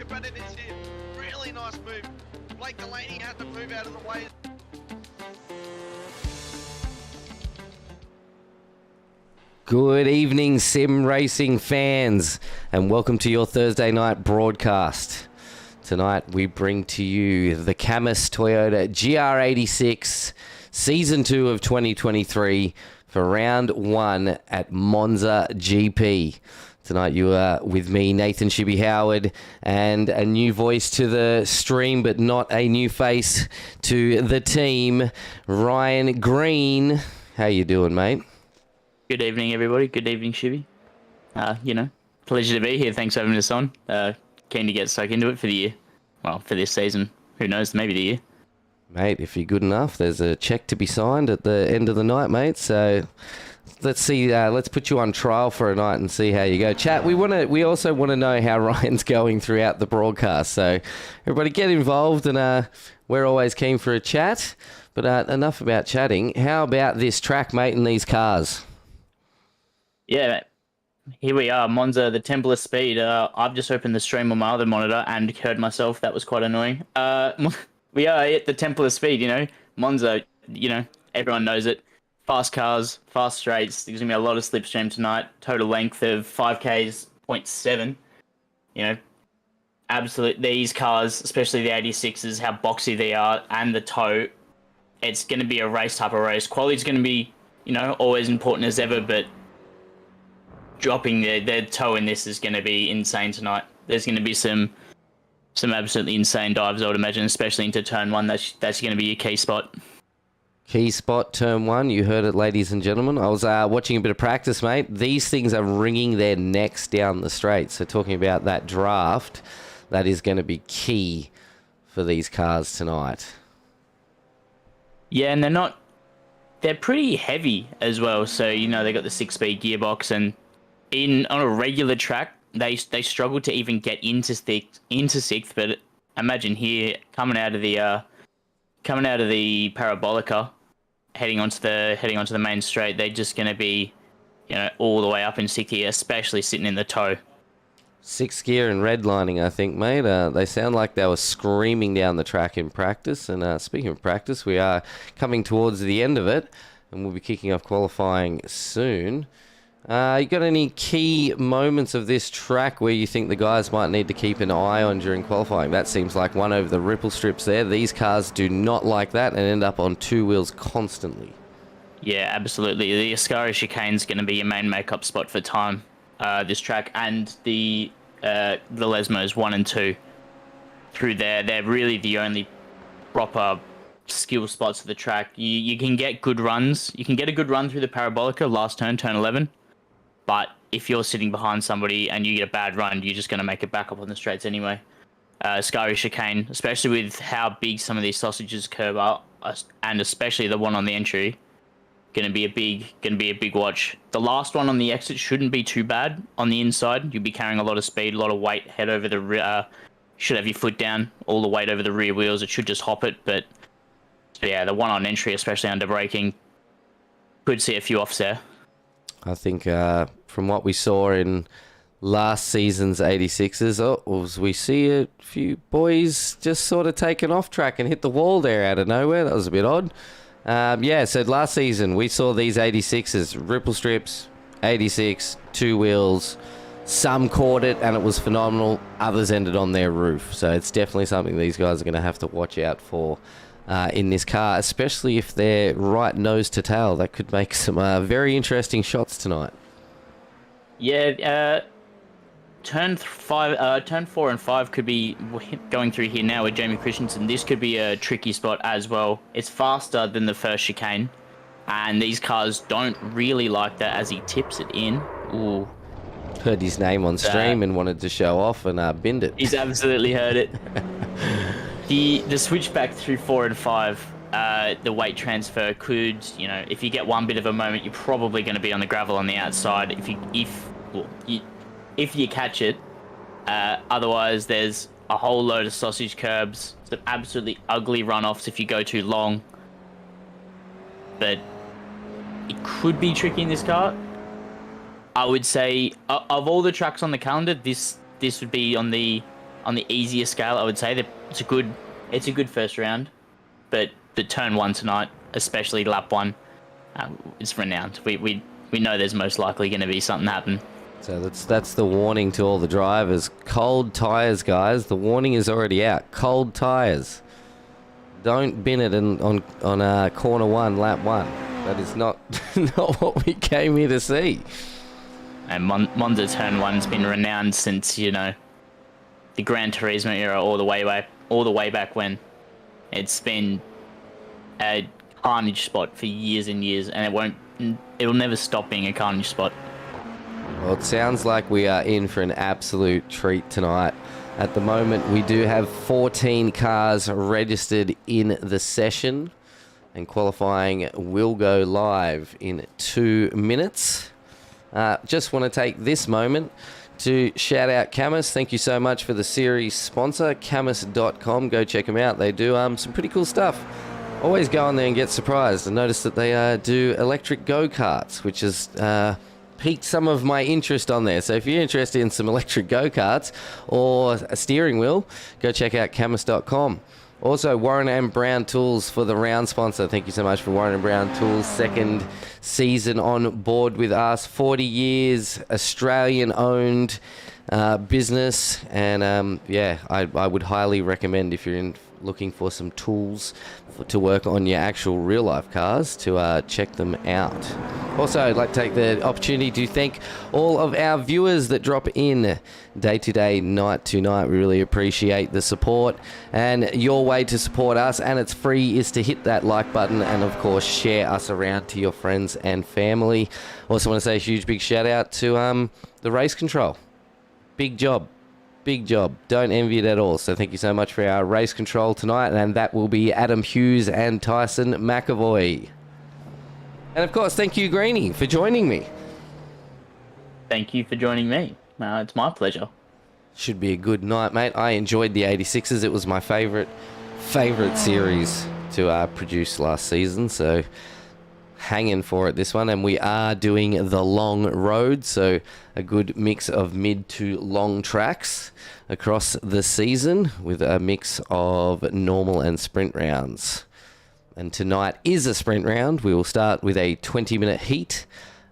but it is here. Really nice move. Blake Delaney had to move out of the way. Good evening, sim racing fans, and welcome to your Thursday night broadcast. Tonight we bring to you the Cammus Toyota GR86 Season 2 of 2023 for Round 1 at Monza GP. Tonight you are with me, Nathan ShiBBy Howard, and a new voice to the stream, but not a new face to the team, Ryan Green. How you doing, mate? Good evening, everybody. Good evening, ShiBBy. Pleasure to be here. Thanks for having us on. Keen to get stuck into it for the year. Well, for this season. Who knows, maybe the year. Mate, if you're good enough, there's a check to be signed at the end of the night, mate. So let's see. Let's put you on trial for a night and see how you go. Chat. We also want to know how Ryan's going throughout the broadcast. So everybody get involved, and we're always keen for a chat. But enough about chatting. How about this track, mate, and these cars? Yeah, here we are, Monza, the Temple of Speed. I've just opened the stream on my other monitor and heard myself. That was quite annoying. We are at the Temple of Speed, Monza, everyone knows it. Fast cars, fast straights. There's going to be a lot of slipstream tonight. Total length of 5Ks, 0.7. Absolute. These cars, especially the 86s, how boxy they are, and the toe. It's going to be a race type of race. Quality's going to be, always important as ever, but dropping their toe in this is going to be insane tonight. There's going to be some absolutely insane dives, I would imagine, especially into turn 1. That's going to be a key spot. Key spot, turn 1. You heard it, ladies and gentlemen. I was watching a bit of practice, mate. These things are wringing their necks down the straight. So talking about that draft, that is going to be key for these cars tonight. Yeah, and they're pretty heavy as well. So, they got the 6-speed gearbox, and on a regular track, they struggle to even get into sixth. But imagine here coming out of the parabolica, heading onto the main straight, they're just going to be, all the way up in sixth gear, especially sitting in the toe. 6th gear and redlining, I think, mate. They sound like they were screaming down the track in practice. And speaking of practice, we are coming towards the end of it, and we'll be kicking off qualifying soon. You got any key moments of this track where you think the guys might need to keep an eye on during qualifying? That seems like one over the ripple strips there. These cars do not like that and end up on two wheels constantly. Yeah, absolutely. The Ascari chicane's going to be your main make-up spot for time, this track, and the Lesmos 1 and 2 through there. They're really the only proper skill spots of the track. You can get good runs. You can get a good run through the parabolica, last turn 11. But if you're sitting behind somebody and you get a bad run, you're just going to make it back up on the straights anyway. Scary chicane, especially with how big some of these sausages curve are, and especially the one on the entry, going to be a big watch. The last one on the exit shouldn't be too bad. On the inside, you'll be carrying a lot of speed, a lot of weight. Head over the rear. Should have your foot down, all the weight over the rear wheels. It should just hop it, but yeah, the one on entry, especially under braking, could see a few offs there. I think from what we saw in last season's 86s, we see a few boys just sort of taken off track and hit the wall there out of nowhere. That was a bit odd. So last season we saw these 86s, ripple strips, 86, two wheels. Some caught it and it was phenomenal. Others ended on their roof. So it's definitely something these guys are going to have to watch out for in this car, especially if they're right nose to tail. That could make some very interesting shots tonight. Yeah, turn 4 and 5 could be going through here now with Jamie Christensen. This could be a tricky spot as well. It's faster than the first chicane, and these cars don't really like that as he tips it in. Ooh. Heard his name on stream and wanted to show off and binned it. He's absolutely heard it. The switchback through 4 and 5, the weight transfer could, if you get one bit of a moment, you're probably going to be on the gravel on the outside if you catch it. Otherwise, there's a whole load of sausage curbs, some absolutely ugly runoffs if you go too long. But it could be tricky in this car. I would say, of all the tracks on the calendar, this would be on the on the easier scale, I would say that it's a good first round, but the turn 1 tonight, especially lap 1, it's renowned. We know there's most likely going to be something happen. So that's the warning to all the drivers. Cold tyres, guys. The warning is already out. Cold tyres. Don't bin it on corner 1, lap 1. That is not not what we came here to see. And Monza turn 1's been renowned since, you know, the Gran Turismo era, all the way back when. It's been a carnage spot for years and years, and it'll never stop being a carnage spot. Well, it sounds like we are in for an absolute treat tonight. At the moment, we do have 14 cars registered in the session, and qualifying will go live in 2 minutes. Just want to take this moment to shout out Cammus. Thank you so much for the series sponsor, Cammus.com. Go check them out. They do some pretty cool stuff. Always go on there and get surprised. I noticed that they do electric go-karts, which is piqued some of my interest on there. So if you're interested in some electric go-karts or a steering wheel, go check out Cammus.com. Also, Warren and Brown Tools for the round sponsor. Thank you so much for Warren and Brown Tools. Second season on board with us. 40 years, Australian-owned business. And yeah, I would highly recommend, if you're looking for some tools to work on your actual real-life cars, to check them out. Also, I'd like to take the opportunity to thank all of our viewers that drop in day to day, night to night. We really appreciate the support, and your way to support us, and it's free, is to hit that like button and of course share us around to your friends and family. Also want to say a huge big shout out to the race control. Big job. Big job. Don't envy it at all. So thank you so much for our race control tonight, and that will be Adam Hughes and Tyson McAvoy. And of course, thank you, Greeny, for joining me. Thank you for joining me. It's my pleasure. Should be a good night, mate. I enjoyed the 86s. It was my favourite series to produce last season, so hanging for it this one. And we are doing the long road, so a good mix of mid to long tracks across the season with a mix of normal and sprint rounds. And tonight is a sprint round. We will start with a 20-minute heat,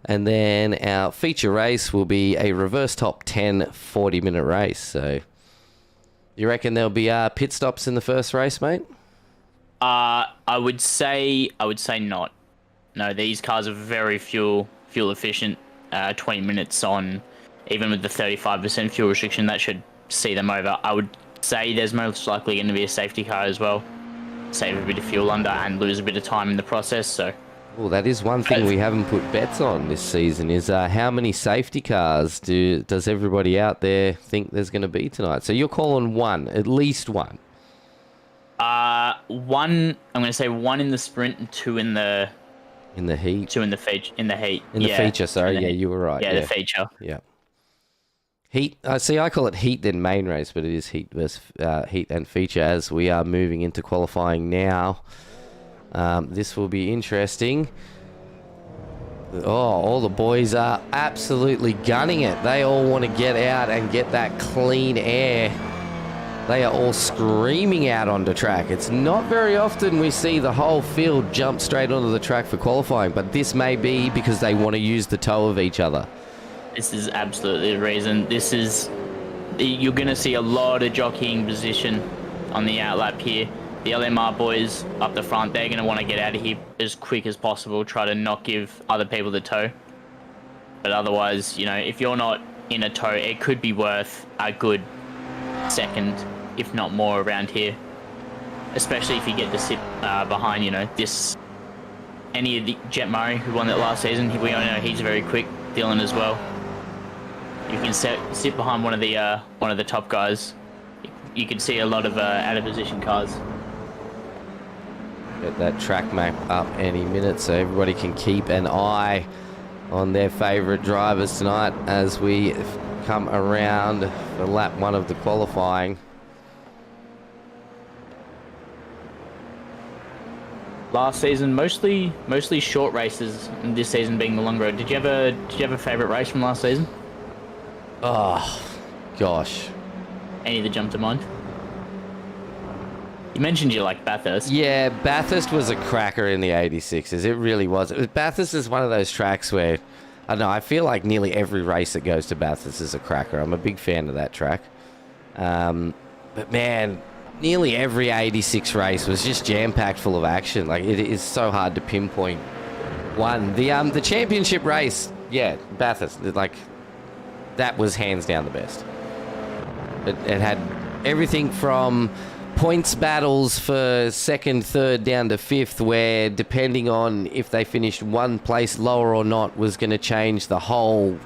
and then our feature race will be a reverse top 10 40-minute race. So you reckon there'll be pit stops in the first race, mate? I would say not. No, these cars are very fuel efficient. 20 minutes on, even with the 35% fuel restriction, that should see them over. I would say there's most likely going to be a safety car as well. Save a bit of fuel under and lose a bit of time in the process. So, well, that is one thing we haven't put bets on this season, is how many safety cars does everybody out there think there's going to be tonight? So you're calling one, at least one. One. I'm going to say one in the sprint and two in the heat. Two in the feature. In the heat. In the feature. Sorry, yeah, you were right. Yeah, the feature. Yeah. Heat. See, I call it heat then main race, but it is heat versus heat and feature as we are moving into qualifying now. This will be interesting. Oh, all the boys are absolutely gunning it. They all want to get out and get that clean air. They are all screaming out onto track. It's not very often we see the whole field jump straight onto the track for qualifying, but this may be because they want to use the toe of each other. This is absolutely the reason. You're going to see a lot of jockeying position on the outlap here. The LMR boys up the front, they're going to want to get out of here as quick as possible, try to not give other people the toe. But otherwise, if you're not in a toe, it could be worth a good second, if not more, around here. Especially if you get to sit behind, any of the Jet Murray who won that last season. We all know he's very quick. Dylan as well. You can sit behind one of the top guys. You can see a lot of out of position cars. Get that track map up any minute so everybody can keep an eye on their favourite drivers tonight as we come around for lap 1 of the qualifying. Last season, mostly short races, and this season being the long road. Did you have a favourite race from last season? Oh, gosh. Any that jump to mind? You mentioned you like Bathurst. Yeah, Bathurst was a cracker in the 86s. It really was. Bathurst is one of those tracks where, I don't know, I feel like nearly every race that goes to Bathurst is a cracker. I'm a big fan of that track. But man, nearly every 86 race was just jam-packed full of action. Like, it is so hard to pinpoint one. The championship race, yeah, Bathurst, like, that was hands down the best. It had everything from points battles for second, third, down to fifth, where depending on if they finished one place lower or not was going to change the whole,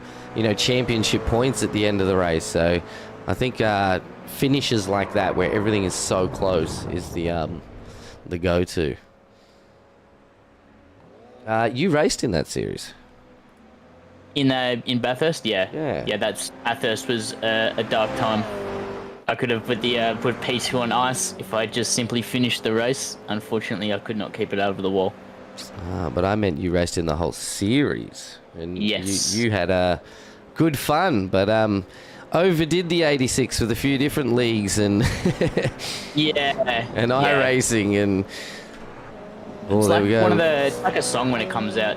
championship points at the end of the race. So I think finishes like that, where everything is so close, is the go-to. You raced in that series. In Bathurst, Yeah. That's Bathurst was a dark time. I could have put P2 on ice if I just simply finished the race. Unfortunately, I could not keep it over the wall. But I meant you raced in the whole series, and yes, you had good fun, but overdid the 86 with a few different leagues and and iRacing and it's like it's like a song when it comes out.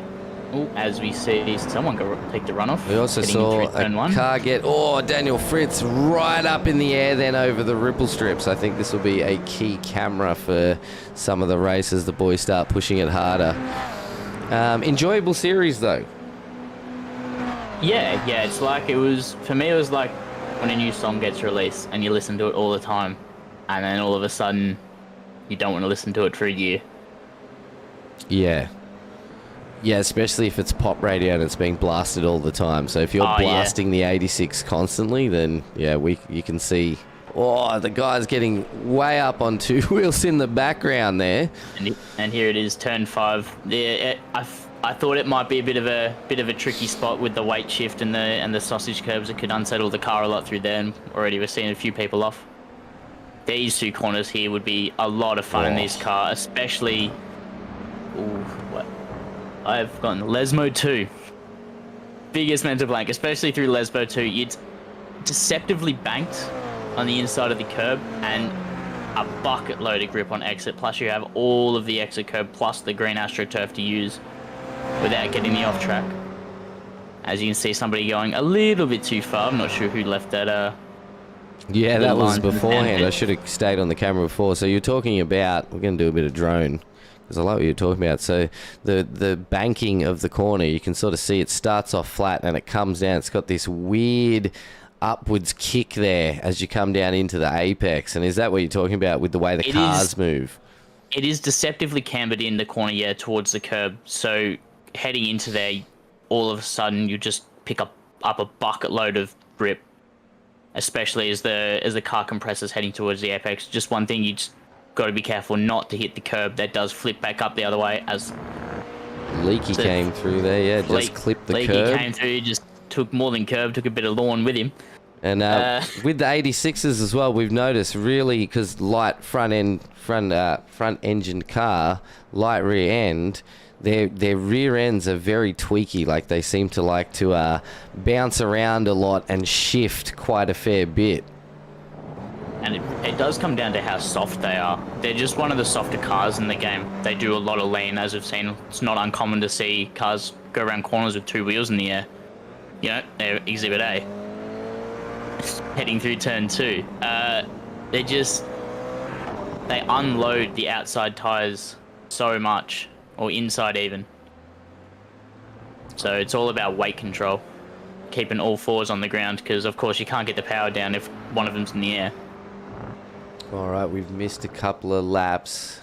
Ooh, as we see someone take the runoff. We also saw a car get, Daniel Fritz right up in the air then over the ripple strips. I think this will be a key camera for some of the races. The boys start pushing it harder. Enjoyable series though. Yeah, it's like for me it was like when a new song gets released and you listen to it all the time and then all of a sudden you don't want to listen to it for a year. Yeah, especially if it's pop radio and it's being blasted all the time. So if you're blasting the 86 constantly, then you can see, the guy's getting way up on two wheels in the background there. And here it is, turn 5. Yeah, I thought it might be a bit of a tricky spot with the weight shift and the sausage curbs. It could unsettle the car a lot through there. And already we're seeing a few people off. These two corners here would be a lot of fun in this car, especially. I've gone Lesmo 2. Biggest mental blank, especially through Lesmo 2. It's deceptively banked on the inside of the curb and a bucket load of grip on exit. Plus you have all of the exit curb plus the green AstroTurf to use without getting the off track. As you can see, somebody going a little bit too far. I'm not sure who left that. Yeah, that was beforehand. I should have stayed on the camera before. So you're talking about, we're going to do a bit of drone. Because I like what you're talking about. So the banking of the corner, you can sort of see it starts off flat and it comes down. It's got this weird upwards kick there as you come down into the apex. And is that what you're talking about with the way the cars move? It is deceptively cambered in the corner, towards the curb. So heading into there, all of a sudden you just pick up a bucket load of grip, especially as the car compresses heading towards the apex. Just one thing you just got to be careful not to hit the curb. That does flip back up the other way as Leaky came through there, just clipped the curb. Leaky came through, just took more than curb, took a bit of lawn with him. And with the 86s as well, we've noticed really, because light front engine car, light rear end, their rear ends are very tweaky. Like they seem to like to bounce around a lot and shift quite a fair bit. And it does come down to how soft they are. They're just one of the softer cars in the game. They do a lot of lean, as we've seen. It's not uncommon to see cars go around corners with 2 wheels in the air. They're Exhibit A. Heading through turn 2. They unload the outside tyres so much, or inside even. So it's all about weight control. Keeping all 4s on the ground, because of course you can't get the power down if one of them's in the air. All right, we've missed a couple of laps.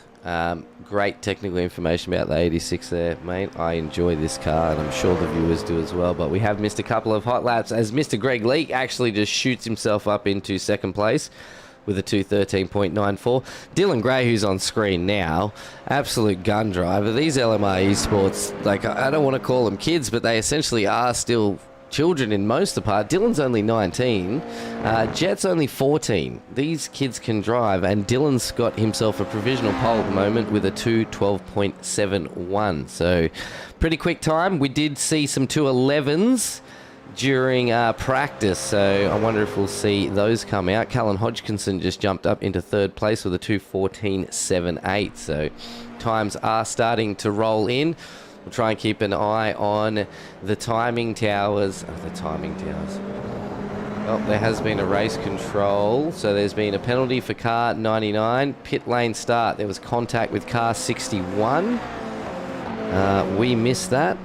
Great technical information about the 86 there, mate. I enjoy this car, and I'm sure the viewers do as well. But we have missed a couple of hot laps as Mr. Greg Leake actually just shoots himself up into second place with a 2:13.94. Dylan Gray, who's on screen now, absolute gun driver. These LMR esports, like, I don't want to call them kids, but they essentially are still children in most of the part. Dylan's only 19. Jet's only 14. These kids can drive, and Dylan's got himself a provisional pole at the moment with a 2:12.71. So pretty quick time. We did see some 2:11s during practice, so I wonder if we'll see those come out. Callan Hodgkinson just jumped up into third place with a 2:14.78, so times are starting to roll in. We'll try and keep an eye on the timing towers. Oh, there has been a race control, so there's been a penalty for car 99. Pit lane start, there was contact with car 61. We missed that.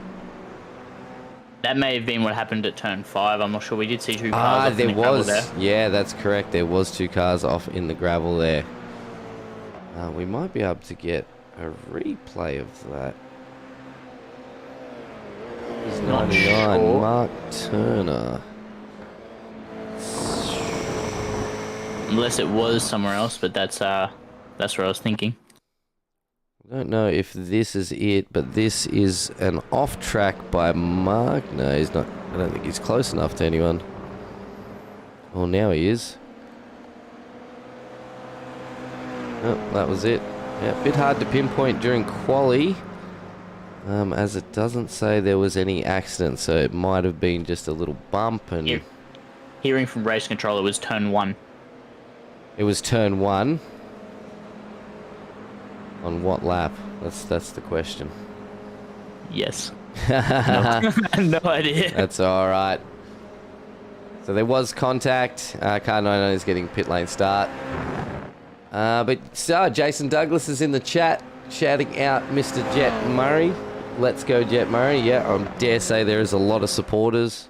That may have been what happened at turn 5. I'm not sure. We did see 2 cars off in the gravel there. Yeah, that's correct. There was 2 cars off in the gravel there. We might be able to get a replay of that. It's 99, sure. Mark Turner. Unless it was somewhere else, but that's what I was thinking. I don't know if this is it, but this is an off track by Mark. No, he's not. I don't think he's close enough to anyone. Well, now he is. Oh, that was it. Yeah, a bit hard to pinpoint during quali, as it doesn't say there was any accident, so it might have been just a little bump. And hearing from race control, it was turn 1. It was turn 1. On what lap? That's the question. Yes. No idea. That's all right. So there was contact. Car 99 is getting pit lane start. Jason Douglas is in the chat shouting out Mr. Jet Murray. Let's go, Jet Murray. Yeah, I dare say there is a lot of supporters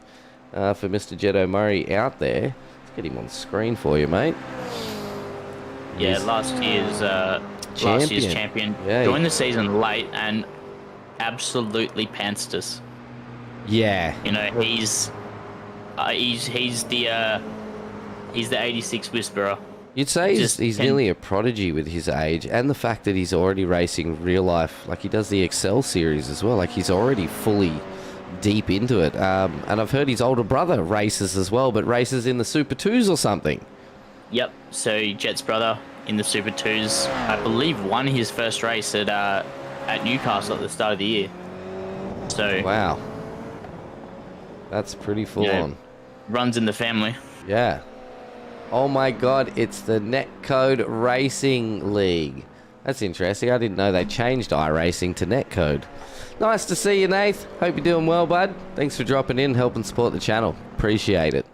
for Mr. Jet O'Murray out there. Let's get him on screen for you, mate. Yeah, last year's champion. Yeah, joined the season late and absolutely pantsed us. Yeah. You know, he's the 86 whisperer. You'd say he's nearly a prodigy with his age, and the fact that he's already racing real life, like he does the Excel series as well. Like he's already fully deep into it. And I've heard his older brother races as well, but races in the Super 2s or something. Yep. So Jet's brother in the Super 2s, I believe, won his first race at Newcastle at the start of the year. So wow, that's pretty full on. Runs in the family. Yeah. Oh my God, it's the Netcode Racing League. That's interesting. I didn't know they changed iRacing to Netcode. Nice to see you, Nath. Hope you're doing well, bud. Thanks for dropping in, helping support the channel. Appreciate it.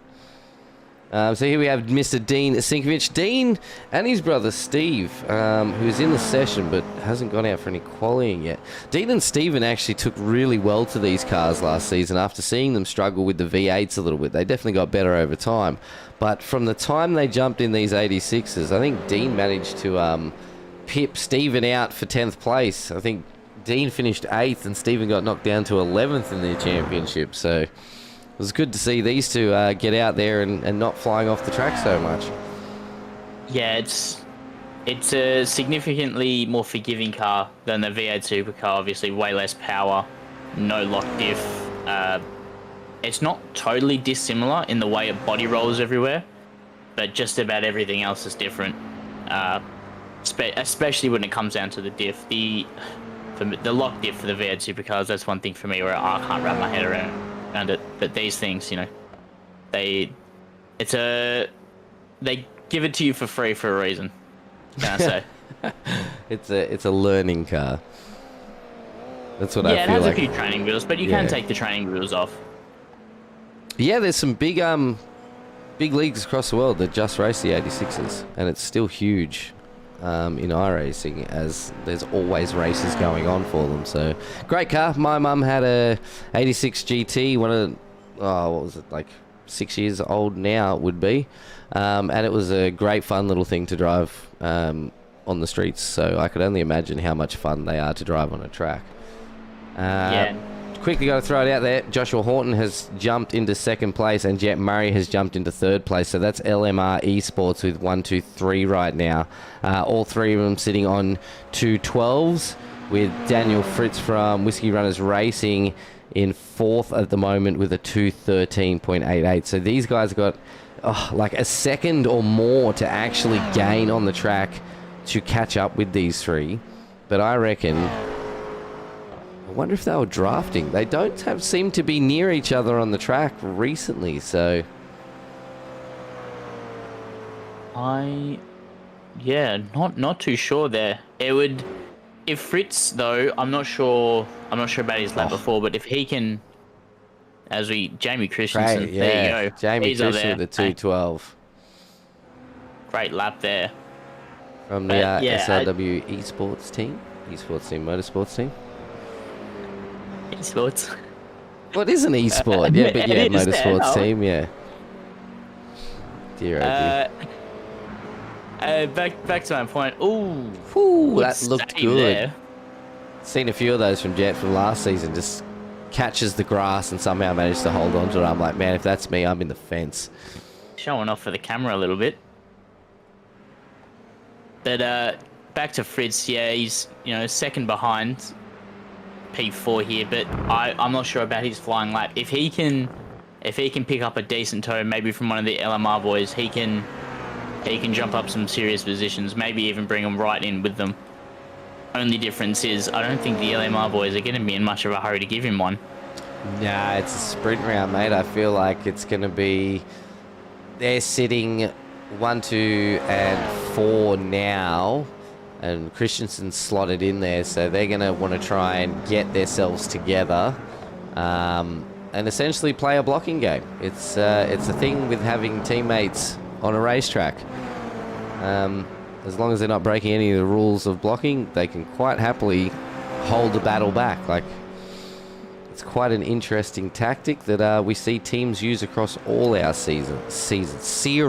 So here we have Mr. Dean Sinkovich. Dean and his brother Steve, who's in the session but hasn't gone out for any qualifying yet. Dean and Steven actually took really well to these cars last season after seeing them struggle with the V8s a little bit. They definitely got better over time. But from the time they jumped in these 86s, I think Dean managed to pip Steven out for 10th place. I think Dean finished 8th and Steven got knocked down to 11th in the championship. So it was good to see these two get out there and not flying off the track so much. Yeah, it's a significantly more forgiving car than the V8 supercar. Obviously, way less power, no lock diff. It's not totally dissimilar in the way it body rolls everywhere, but just about everything else is different. Especially when it comes down to the diff. The lock diff for the V8 supercars, that's one thing for me where I can't wrap my head around it. But these things, you know, they give it to you for free for a reason. Can I say? It's a learning car. That's what I feel like. Yeah, it has a few training wheels, but you can take the training wheels off. Yeah, there's some big leagues across the world that just race the 86s, and it's still huge in iRacing, as there's always races going on for them. So great car. My mum had a 86 GT, what was it, like 6 years old now it would be, and it was a great fun little thing to drive on the streets. So I could only imagine how much fun they are to drive on a track. Yeah. Quickly got to throw it out there. Joshua Horton has jumped into second place and Jet Murray has jumped into third place. So that's LMR Esports with 1, 2, 3 right now. All three of them sitting on 212s, with Daniel Fritz from Whiskey Runners Racing in fourth at the moment with a 213.88. So these guys got like a second or more to actually gain on the track to catch up with these three. But I reckon... I wonder if they were drafting. They don't seem to be near each other on the track recently, so... Not too sure there. It would... If Fritz, though, I'm not sure about his lap before, but if he can... Jamie Christensen, Great, there you go. Jamie He's up Christensen there. with the 212. Great lap there. From the SRW Esports team. Esports team, Motorsports team. Esports. What is an esport? Yeah, but yeah, Motorsports team, yeah. Dear, back to my point. Ooh, that looked good. There. Seen a few of those from Jet from last season. Just catches the grass and somehow manages to hold on to it. I'm like, man, if that's me, I'm in the fence. Showing off for the camera a little bit. But back to Fritz. Yeah, he's second behind P4 here, but I'm not sure about his flying lap. If he can pick up a decent tow, maybe from one of the LMR boys, he can jump up some serious positions, maybe even bring them right in with them. Only difference is I don't think the LMR boys are going to be in much of a hurry to give him one. Nah, it's a sprint round, mate. I feel like it's going to be... They're sitting 1, 2, and 4 now, and Christensen's slotted in there, so they're going to want to try and get themselves together and essentially play a blocking game. It's a thing with having teammates on a racetrack. As long as they're not breaking any of the rules of blocking, they can quite happily hold the battle back. Like, it's quite an interesting tactic that we see teams use across all our series. Jeez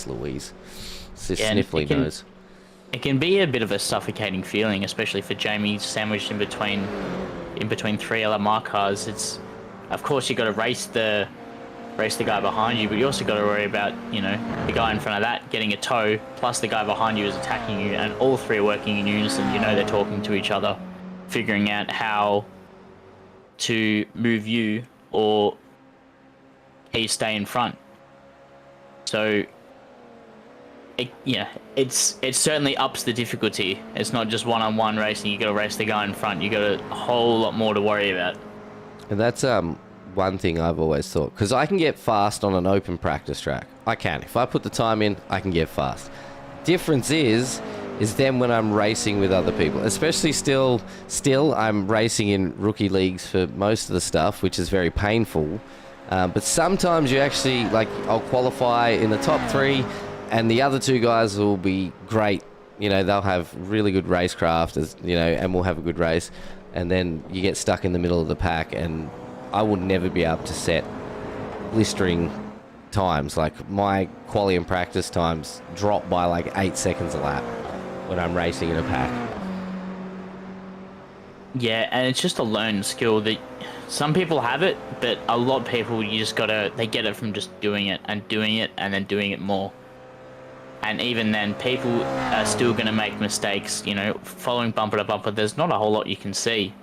Louise. It's this sniffly nose. It can be a bit of a suffocating feeling, especially for Jamie sandwiched in between 3 LMR cars. It's, of course, you got to race the guy behind you, but you also got to worry about, the guy in front of that getting a tow, plus the guy behind you is attacking you, and all three are working in unison. They're talking to each other, figuring out how to move you or he stay in front. So, it certainly ups the difficulty. It's not just one-on-one racing. You got to race the guy in front. You got a whole lot more to worry about. And that's one thing I've always thought, because I can get fast on an open practice track. I can. If I put the time in, I can get fast. Difference is then when I'm racing with other people, especially still I'm racing in rookie leagues for most of the stuff, which is very painful. But sometimes you actually, I'll qualify in the top 3, and the other 2 guys will be great. They'll have really good racecraft, and we'll have a good race. And then you get stuck in the middle of the pack, and I would never be able to set blistering times. Like, my quali and practice times drop by 8 seconds a lap when I'm racing in a pack. Yeah, and it's just a learned skill that some people have it, but a lot of people, they get it from just doing it and then doing it more. And even then, people are still going to make mistakes, following bumper to bumper. There's not a whole lot you can see.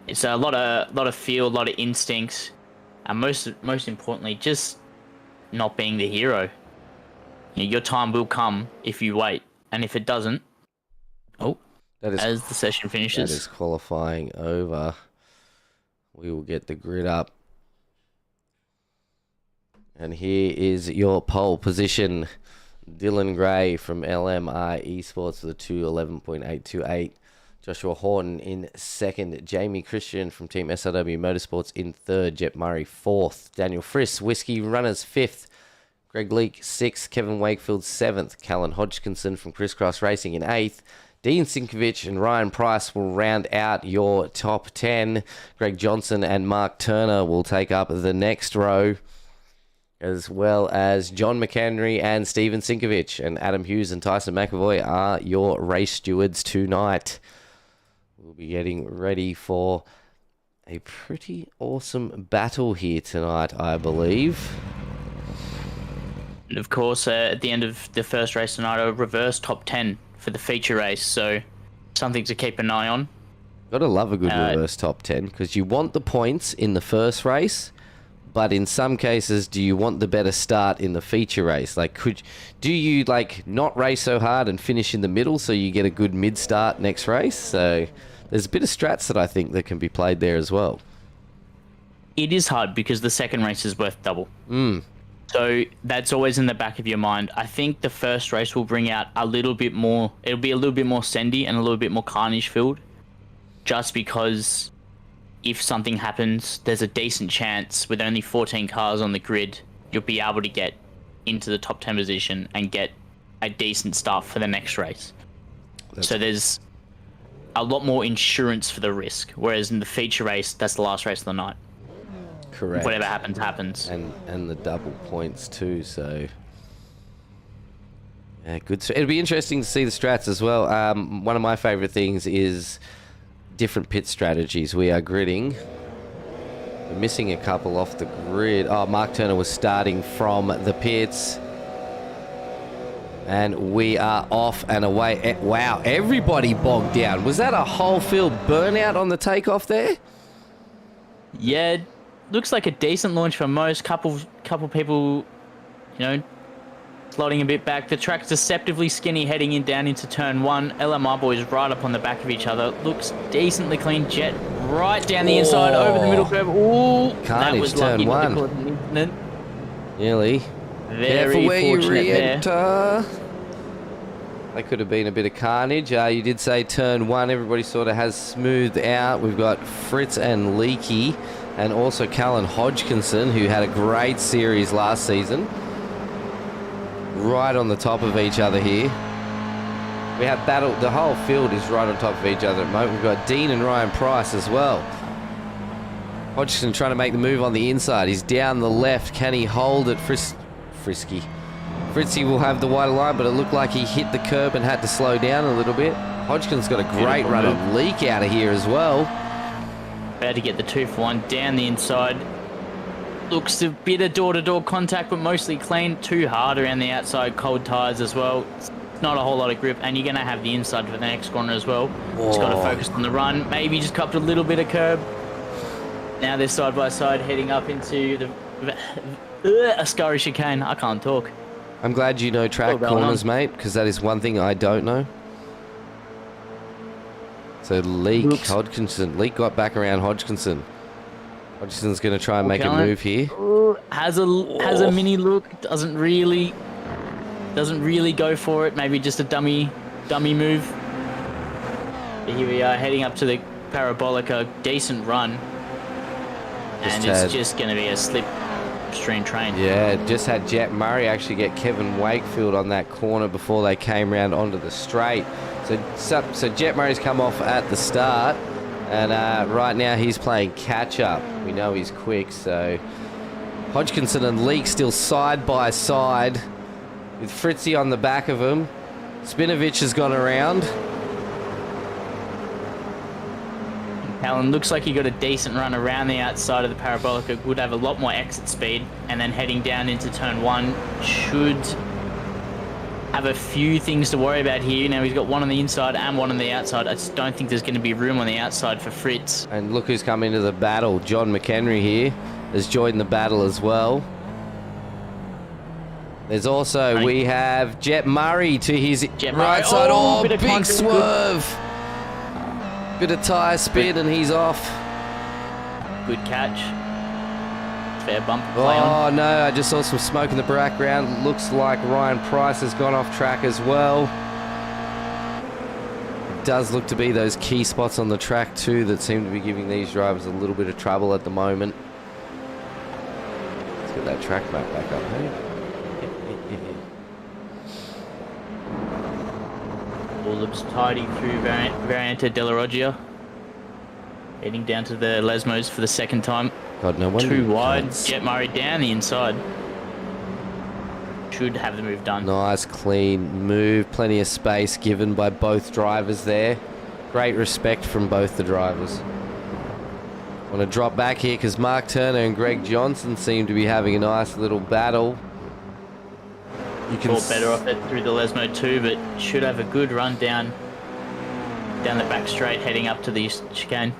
It's a lot of feel, a lot of instincts, and most importantly, just not being the hero. Your time will come if you wait, and if it doesn't, as the session finishes. That is qualifying over. We will get the grid up. And here is your pole position. Dylan Gray from LMR Esports with a 2:11.828. Joshua Horton in second. Jamie Christian from Team SRW Motorsports in third. Jet Murray fourth. Daniel Friss, Whiskey Runners fifth. Greg Leake sixth. Kevin Wakefield seventh. Callan Hodgkinson from Crisscross Racing in eighth. Dean Sinkovich and Ryan Price will round out your top 10. Greg Johnson and Mark Turner will take up the next row, as well as John McHenry and Stephen Sinkovich. And Adam Hughes and Tyson McAvoy are your race stewards tonight. We'll be getting ready for a pretty awesome battle here tonight, I believe. And of course, at the end of the first race tonight, a reverse top 10 for the feature race, so something to keep an eye on. Gotta love a good reverse top 10, because you want the points in the first race, but in some cases, do you want the better start in the feature race? Do you not race so hard and finish in the middle so you get a good mid start next race? So there's a bit of strats that I think that can be played there as well. It is hard because the second race is worth double. So that's always in the back of your mind. I think the first race will bring out a little bit more. It'll be a little bit more sendy and a little bit more carnage filled. Just because if something happens, there's a decent chance with only 14 cars on the grid, you'll be able to get into the top 10 position and get a decent start for the next race. So there's a lot more insurance for the risk. Whereas in the feature race, that's the last race of the night. Correct. Whatever happens, happens. And the double points too, so... Yeah, good. It'll be interesting to see the strats as well. One of my favourite things is different pit strategies. We are gridding. We're missing a couple off the grid. Oh, Mark Turner was starting from the pits. And we are off and away. Wow, everybody bogged down. Was that a whole field burnout on the takeoff there? Yeah, looks like a decent launch for most. Couple people, you know, sliding a bit back. The track's deceptively skinny heading in down into turn 1. LMR boys right up on the back of each other. Looks decently clean. Jet right down the inside over the middle curve. Ooh, Carnage, that was turn lucky not to 1. cause an incident. Nearly. Very Careful where you fortunate there. re-enter. That could have been a bit of carnage. You did say turn 1. Everybody sort of has smoothed out. We've got Fritz and Leakey, and also Callan Hodgkinson, who had a great series last season. Right on the top of each other here. We have battle. The whole field is right on top of each other at the moment. We've got Dean and Ryan Price as well. Hodgkinson trying to make the move on the inside. He's down the left. Can he hold it? Frisky. Fritzy will have the wider line, but it looked like he hit the curb and had to slow down a little bit. Hodgkinson's got a great run of Leak out of here as well. About to get the 2-for-1 down the inside. Looks a bit of door-to-door contact, but mostly clean. Too hard around the outside, cold tyres as well. It's not a whole lot of grip, and you're going to have the inside for the next corner as well. Just got to focus on the run. Maybe just copped a little bit of curb. Now they're side by side heading up into the Ascari chicane. I can't talk. I'm glad you know track corners, mate, because that is one thing I don't know. So Leak, Hodgkinson. Leak got back around Hodgkinson. Hodgson's going to try and make a move here. Has a mini look. Doesn't really go for it. Maybe just a dummy move. But here we are heading up to the Parabolica. Decent run. And it's just going to be a slipstream train. Yeah, just had Jet Murray actually get Kevin Wakefield on that corner before they came round onto the straight. So Jet Murray's come off at the start. And right now he's playing catch-up. We know he's quick, so... Hodgkinson and Leak still side by side with Fritzy on the back of him. Spinovich has gone around. Callan looks like he got a decent run around the outside of the Parabolica. Would have a lot more exit speed. And then heading down into turn 1 should have a few things to worry about here. Now he's got one on the inside and one on the outside. I just don't think there's going to be room on the outside for Fritz. And look who's come into the battle. John McHenry here has joined the battle as well. There's also, we have Jet Murray to his right side. Oh, big swerve. Bit of tyre spin and he's off. Good catch. Fair bump play on. Oh no, I just saw some smoke in the background. Looks like Ryan Price has gone off track as well. It does look to be those key spots on the track too that seem to be giving these drivers a little bit of trouble at the moment. Let's get that track map back up, hey? All looks tidy through Variante della Roggia. Heading down to the Lesmos for the second time. God, no wonder. Too wide. Jet Murray down the inside. Should have the move done. Nice, clean move. Plenty of space given by both drivers there. Great respect from both the drivers. Want to drop back here because Mark Turner and Greg Johnson seem to be having a nice little battle. You can better off it through the Lesmo too, but should have a good run down the back straight heading up to the chicane.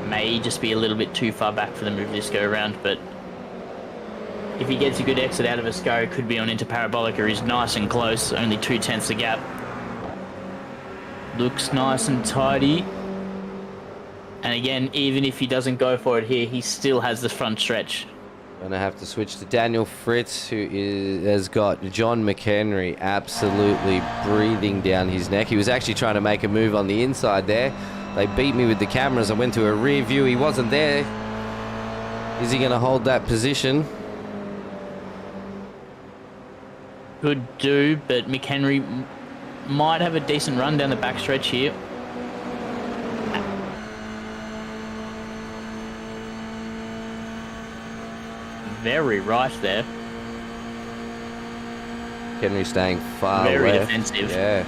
May just be a little bit too far back for the move this go around, but if he gets a good exit out of Ascari, could be on into Parabolica. He's nice and close, only 2/10 the gap. Looks nice and tidy. And again, even if he doesn't go for it here, he still has the front stretch. Gonna have to switch to Daniel Fritz, has got John McHenry absolutely breathing down his neck. He was actually trying to make a move on the inside there. They beat me with the cameras. I went to a rear view. He wasn't there. Is he going to hold that position? Could do, but McHenry might have a decent run down the back stretch here. Very right there. Henry staying far Very left. defensive. Yeah.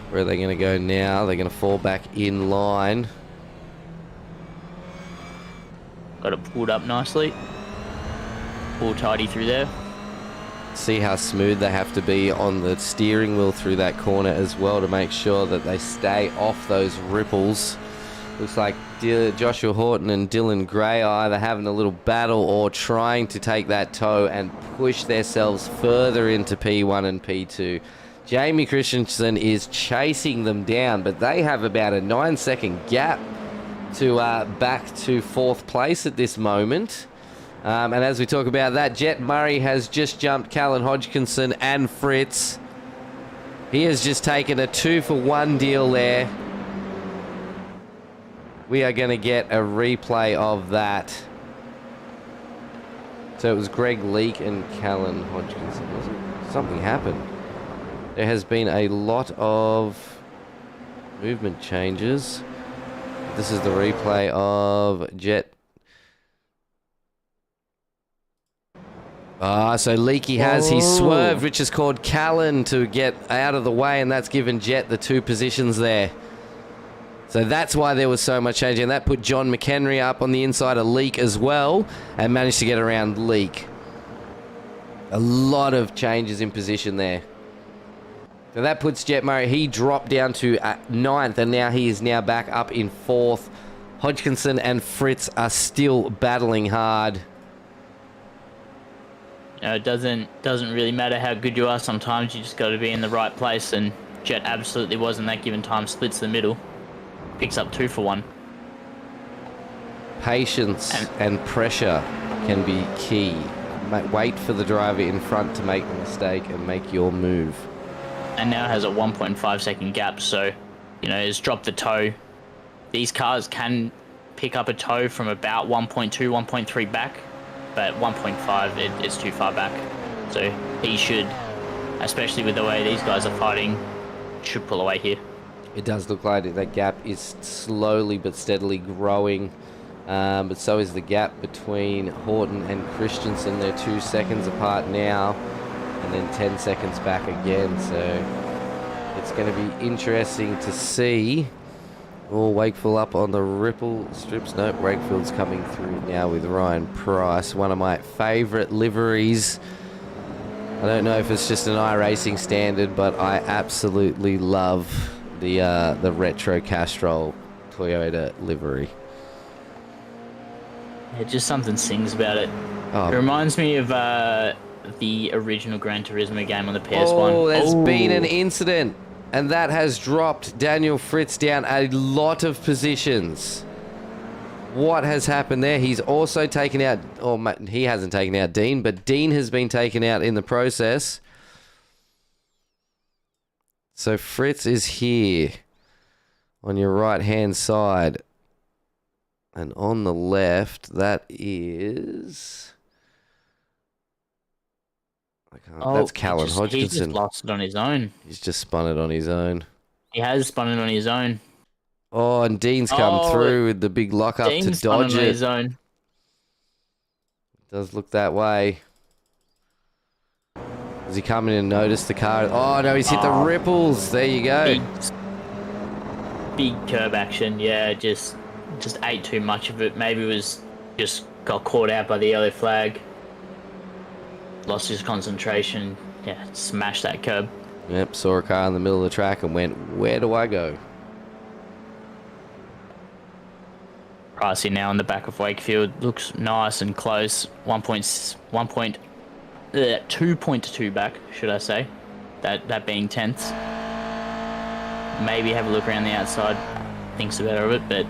Where are they going to go now? They're going to fall back in line. Got it pulled up nicely. Pull tidy through there. See how smooth they have to be on the steering wheel through that corner as well to make sure that they stay off those ripples. Looks like Joshua Horton and Dylan Gray are either having a little battle or trying to take that toe and push themselves further into P1 and P2. Jamie Christensen is chasing them down, but they have about a 9-second gap to back to 4th place at this moment. And as we talk about that, Jet Murray has just jumped Callan Hodgkinson and Fritz. He has just taken a 2-for-1 deal there. We are going to get a replay of that. So it was Greg Leake and Callan Hodgkinson, was it? Something happened. There has been a lot of movement changes. This is the replay of Jet. So Leakey has, he swerved, which has caused Callan to get out of the way, and that's given Jet the 2 positions there. So that's why there was so much change, and that put John McHenry up on the inside of Leak as well, and managed to get around Leak. A lot of changes in position there. So that puts Jet Murray, he dropped down to 9th, and now he is now back up in 4th. Hodgkinson and Fritz are still battling hard. It doesn't really matter how good you are. Sometimes you just got to be in the right place, and Jet absolutely was in that given time. Splits the middle, picks up 2-for-1. Patience and pressure can be key. Wait for the driver in front to make the mistake and make your move. And now has a 1.5-second gap, so, you know, it's dropped the toe. These cars can pick up a toe from about 1.2, 1.3 back, but 1.5, it's too far back. So he should, especially with the way these guys are fighting, should pull away here. It does look like that gap is slowly but steadily growing, but so is the gap between Horton and Christensen. They're 2 seconds apart now, and then 10 seconds back again, so it's going to be interesting to see. Oh, Wakefield up on the ripple strips. Nope, Wakefield's coming through now with Ryan Price, one of my favourite liveries. I don't know if it's just an iRacing standard, but I absolutely love the retro Castrol Toyota livery. Yeah, just something sings about it. Oh. It reminds me of the original Gran Turismo game on the PS1. Oh, there's been an incident, and that has dropped Daniel Fritz down a lot of positions. What has happened there? He's also taken out, or he hasn't taken out Dean, but Dean has been taken out in the process. So Fritz is here on your right-hand side. And on the left, that is... that's Callan Hodgkinson. He's just lost it on his own. He's just spun it on his own. He has spun it on his own. Oh, and Dean's come through with the big lock-up to dodge it. On his own. Does look that way. Does he come in and notice the car? Oh, no, he's hit the ripples. There you go. Big curb action. Yeah, just ate too much of it. Maybe it was just got caught out by the yellow flag. Lost his concentration. Yeah, smashed that curb. Yep, saw a car in the middle of the track and went, where do I go? Pricey now in the back of Wakefield. Looks nice and close. 2.2 back, should I say. That being 10th. Maybe have a look around the outside. Thinks better of it, but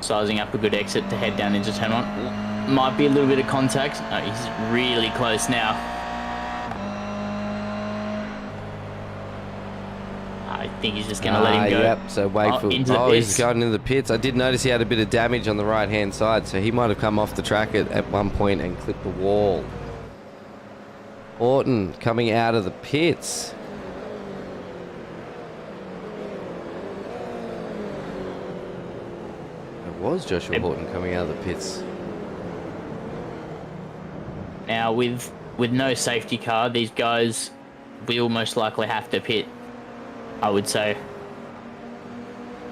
sizing up a good exit to head down into turn 1. Might be a little bit of contact. No, he's really close now. I think he's just going to let him go. Yep, so Wakefield. He's going into the pits. I did notice he had a bit of damage on the right-hand side, so he might have come off the track at one point and clipped the wall. Horton coming out of the pits. It was Joshua Horton coming out of the pits. Now, with no safety car, these guys will most likely have to pit, I would say.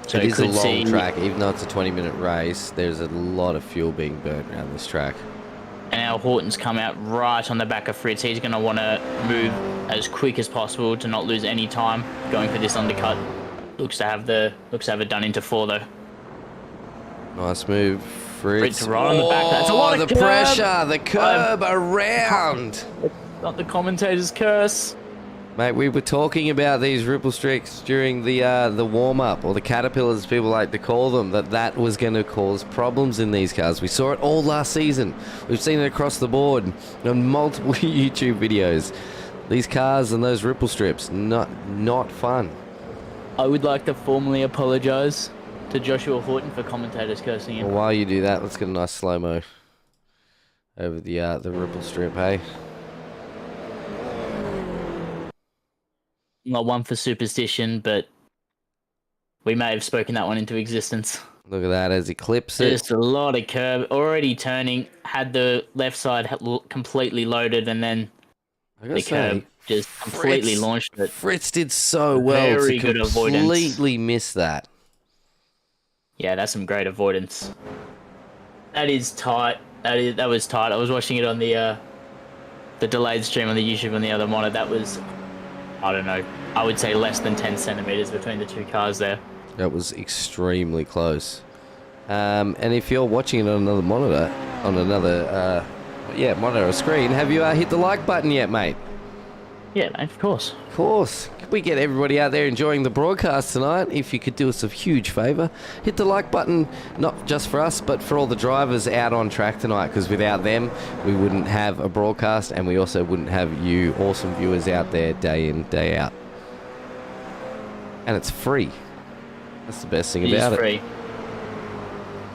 So it is a long track, even though it's a 20-minute race. There's a lot of fuel being burnt around this track. And now Horton's come out right on the back of Fritz. He's going to want to move as quick as possible to not lose any time going for this undercut. Looks to have it done into 4 though. Nice move, Fritz. Right on the back. That's a lot of the pressure, the curb around. Not the commentator's curse. Mate, we were talking about these ripple streaks during the warm-up, or the caterpillars, people like to call them, that was going to cause problems in these cars. We saw it all last season. We've seen it across the board on multiple YouTube videos. These cars and those ripple strips, not fun. I would like to formally apologise to Joshua Horton for commentators cursing him. Well, while you do that, let's get a nice slow-mo over the ripple strip, hey? Not one for superstition, but we may have spoken that one into existence. Look at that as he clips it. Just a lot of curb. Already turning, had the left side completely loaded, and then the curb just completely launched it. Fritz did so well to completely miss that. Yeah, that's some great avoidance. That is tight. That was tight. I was watching it on the delayed stream on the YouTube on the other monitor. That was, I don't know, I would say less than 10 centimeters between the two cars there. That was extremely close. And if you're watching it on another monitor, monitor or screen, have you hit the like button yet, mate? Yeah, mate, of course. Of course. Could we get everybody out there enjoying the broadcast tonight? If you could do us a huge favour, hit the like button, not just for us, but for all the drivers out on track tonight, because without them, we wouldn't have a broadcast, and we also wouldn't have you awesome viewers out there day in, day out. And it's free. That's the best thing about it. It is free.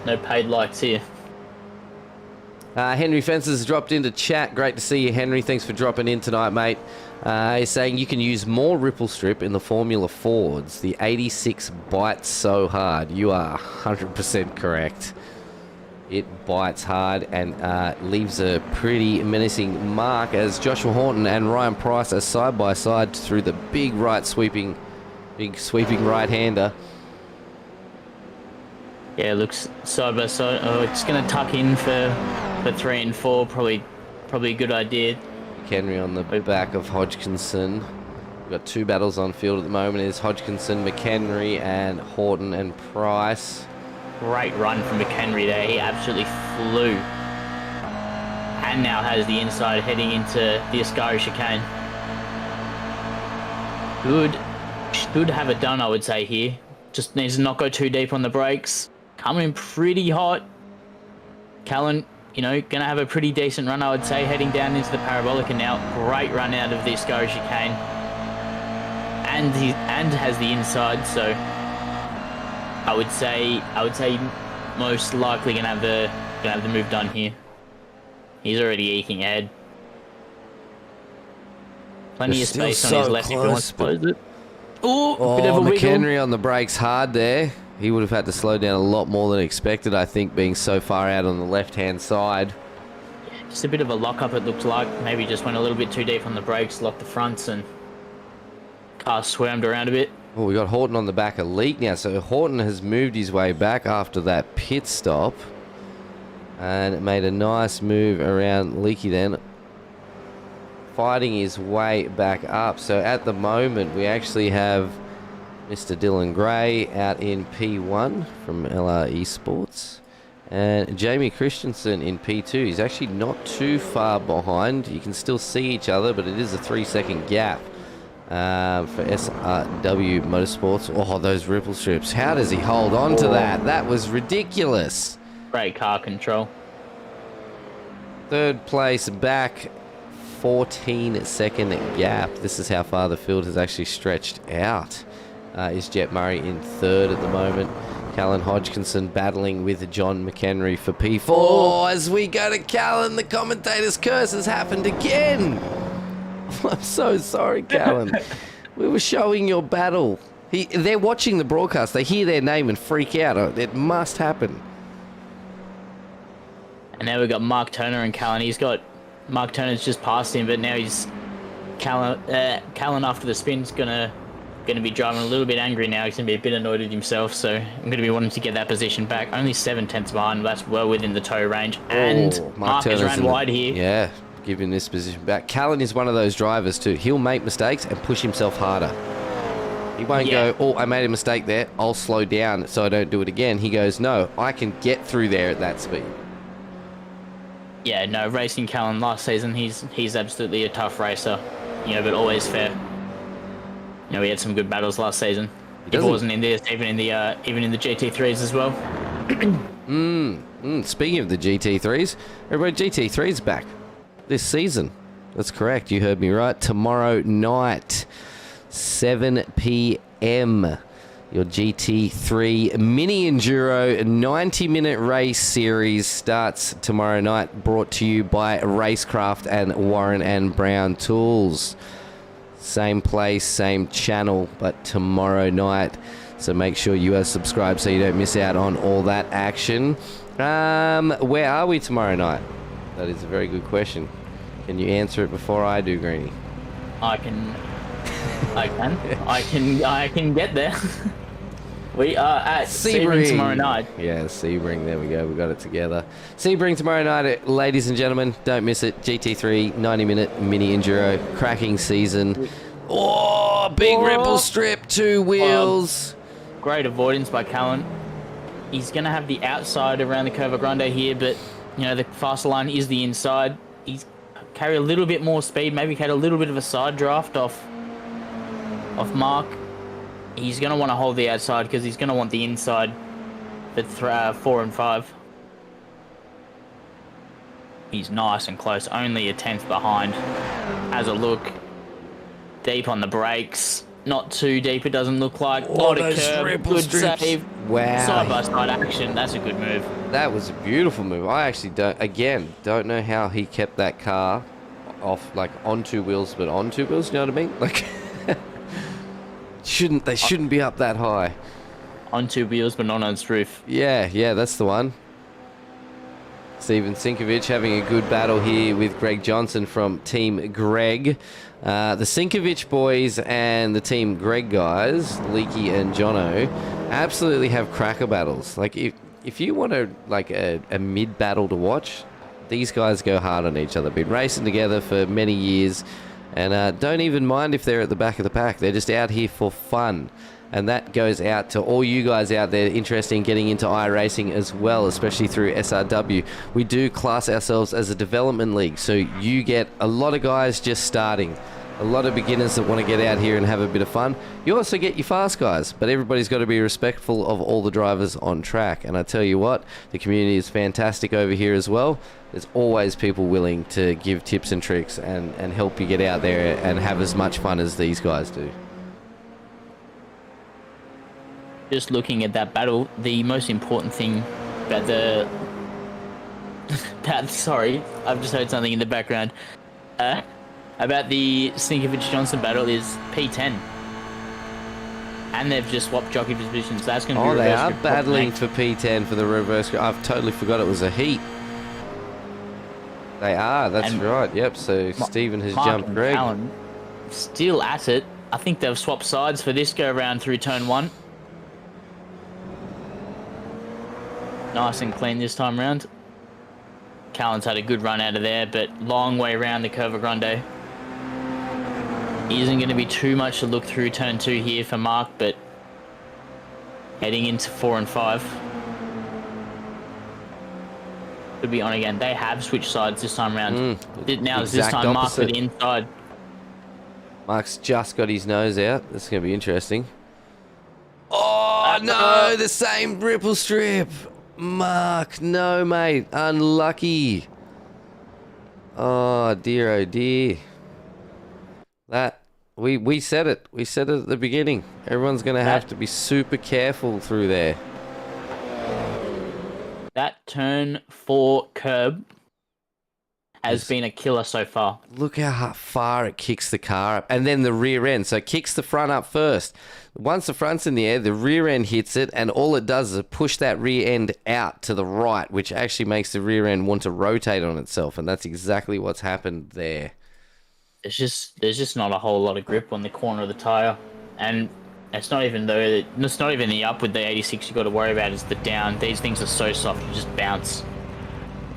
No paid likes here. Henry Fences has dropped into chat. Great to see you, Henry. Thanks for dropping in tonight, mate. He's saying you can use more ripple strip in the Formula Fords. The 86 bites so hard. You are 100% correct. It bites hard and leaves a pretty menacing mark as Joshua Horton and Ryan Price are side by side through the big sweeping right-hander. Yeah, looks side by side. Oh, it's going to tuck in for 3 and 4. Probably a good idea. Henry on the back of Hodgkinson. We've got 2 battles on field at the moment. It's Hodgkinson, McHenry, and Horton and Price. Great run from McHenry there. He absolutely flew. And now has the inside heading into the Ascari chicane. Good to have it done, I would say, here. Just needs to not go too deep on the brakes. Coming pretty hot. Callan, gonna have a pretty decent run, I would say, heading down into the parabolic, and now great run out of the Ascari chicane. And has the inside, so I would say most likely gonna have the move done here. He's already eking ahead. Plenty of space on his left if he wants to close it. Ooh, bit of a wiggle. McHenry on the brakes hard there. He would have had to slow down a lot more than expected, I think, being so far out on the left-hand side. Yeah, just a bit of a lock-up, it looked like. Maybe just went a little bit too deep on the brakes, locked the fronts, and car swarmed around a bit. Well, we got Horton on the back of Leak now, so Horton has moved his way back after that pit stop. And it made a nice move around Leaky then, fighting his way back up. So at the moment, we actually have Mr. Dylan Gray out in P1 from LR Esports. And Jamie Christensen in P2. He's actually not too far behind. You can still see each other, but it is a 3-second gap for SRW Motorsports. Oh, those ripple strips. How does he hold on to that? That was ridiculous. Great car control. Third place back, 14-second gap. This is how far the field has actually stretched out. Is Jet Murray in third at the moment. Callan Hodgkinson battling with John McHenry for P4. As we go to Callan, the commentator's curse has happened again. I'm so sorry, Callan. We were showing your battle. They're watching the broadcast. They hear their name and freak out. It must happen. And now we've got Mark Turner and Callan. Mark Turner's just passed him, but now he's Callan after the spin's gonna be driving a little bit angry now. He's gonna be a bit annoyed with himself, so I'm gonna be wanting to get that position back. Only 7/10 behind. That's well within the tow range. And Mark has ran wide here. Yeah, giving this position back. Callan is one of those drivers too. He'll make mistakes and push himself harder. He won't go, oh, I made a mistake there. I'll slow down so I don't do it again. He goes, no, I can get through there at that speed. Yeah, no, racing Callan last season, he's absolutely a tough racer, but always fair. We had some good battles last season. If it wasn't in this, even in the GT3s as well. Speaking of the GT3s, everybody, GT3's back this season. That's correct. You heard me right. Tomorrow night, 7 p.m. Your GT3 Mini Enduro 90-minute race series starts tomorrow night, brought to you by Racecraft and Warren and Brown Tools. Same place, same channel, but tomorrow night. So make sure you are subscribed so you don't miss out on all that action. Where are we tomorrow night? That is a very good question. Can you answer it before I do, Greeny? I can get there. We are at Sebring tomorrow night. Yeah, Sebring. There we go. We got it together. Sebring tomorrow night, ladies and gentlemen. Don't miss it. GT3 90-minute mini enduro, cracking season. Oh, big ripple strip, 2 wheels. Great avoidance by Callan. He's going to have the outside around the Curva Grande here, but the faster line is the inside. He's carry a little bit more speed. Maybe had a little bit of a side draft off Mark. He's going to want to hold the outside because he's going to want the inside for 4 and 5. He's nice and close, only a 10th behind. Has a look. Deep on the brakes. Not too deep, it doesn't look like. Lot of curve, good save. Wow. Side-by-side action, that's a good move. That was a beautiful move. I actually don't know how he kept that car off, on 2 wheels, but on 2 wheels, you know what I mean? They shouldn't be up that high. On 2 wheels, but not on its roof. Yeah, that's the one. Steven Sinkovic having a good battle here with Greg Johnson from Team Greg. The Sinkovic boys and the Team Greg guys, Leaky and Jono, absolutely have cracker battles. If you want a mid battle to watch, these guys go hard on each other. Been racing together for many years. And don't even mind if they're at the back of the pack. They're just out here for fun. And that goes out to all you guys out there interested in getting into iRacing as well, especially through SRW. We do class ourselves as a development league, so you get a lot of guys just starting. A lot of beginners that want to get out here and have a bit of fun. You also get your fast guys, but everybody's got to be respectful of all the drivers on track. And I tell you what, the community is fantastic over here as well. There's always people willing to give tips and tricks and help you get out there and have as much fun as these guys do. Just looking at that battle, the most important thing about sorry, I've just heard something in the background. About the Sinkovic-Johnson battle is P10. And they've just swapped jockey positions. That's going to be reverse. They are battling for P10 for the reverse. I've totally forgot it was a heat. They are, that's right. Yep, so Stephen has jumped Greg. Allen still at it. I think they've swapped sides for this go around through turn 1. Nice and clean this time round. Callan's had a good run out of there, but long way around the Curva Grande. Isn't going to be too much to look through turn 2 here for Mark, but Heading into 4 and 5. Could be on again. They have switched sides this time around. Now is this exact time Mark opposite. with the inside. Mark's just got his nose out. This is going to be interesting. Oh, no, the same ripple strip. Mark, no, mate. Unlucky. Oh, dear, oh, dear. That, we said it. We said it at the beginning. Everyone's going to have to be super careful through there. That turn 4 curb has been a killer so far. Look how far it kicks the car up. And then the rear end. So it kicks the front up first. Once the front's in the air, the rear end hits it, and all it does is push that rear end out to the right, which actually makes the rear end want to rotate on itself, and that's exactly what's happened there. There's just not a whole lot of grip on the corner of the tyre, and it's not even the up with the 86 you've got to worry about, it's the down. These things are so soft, you just bounce.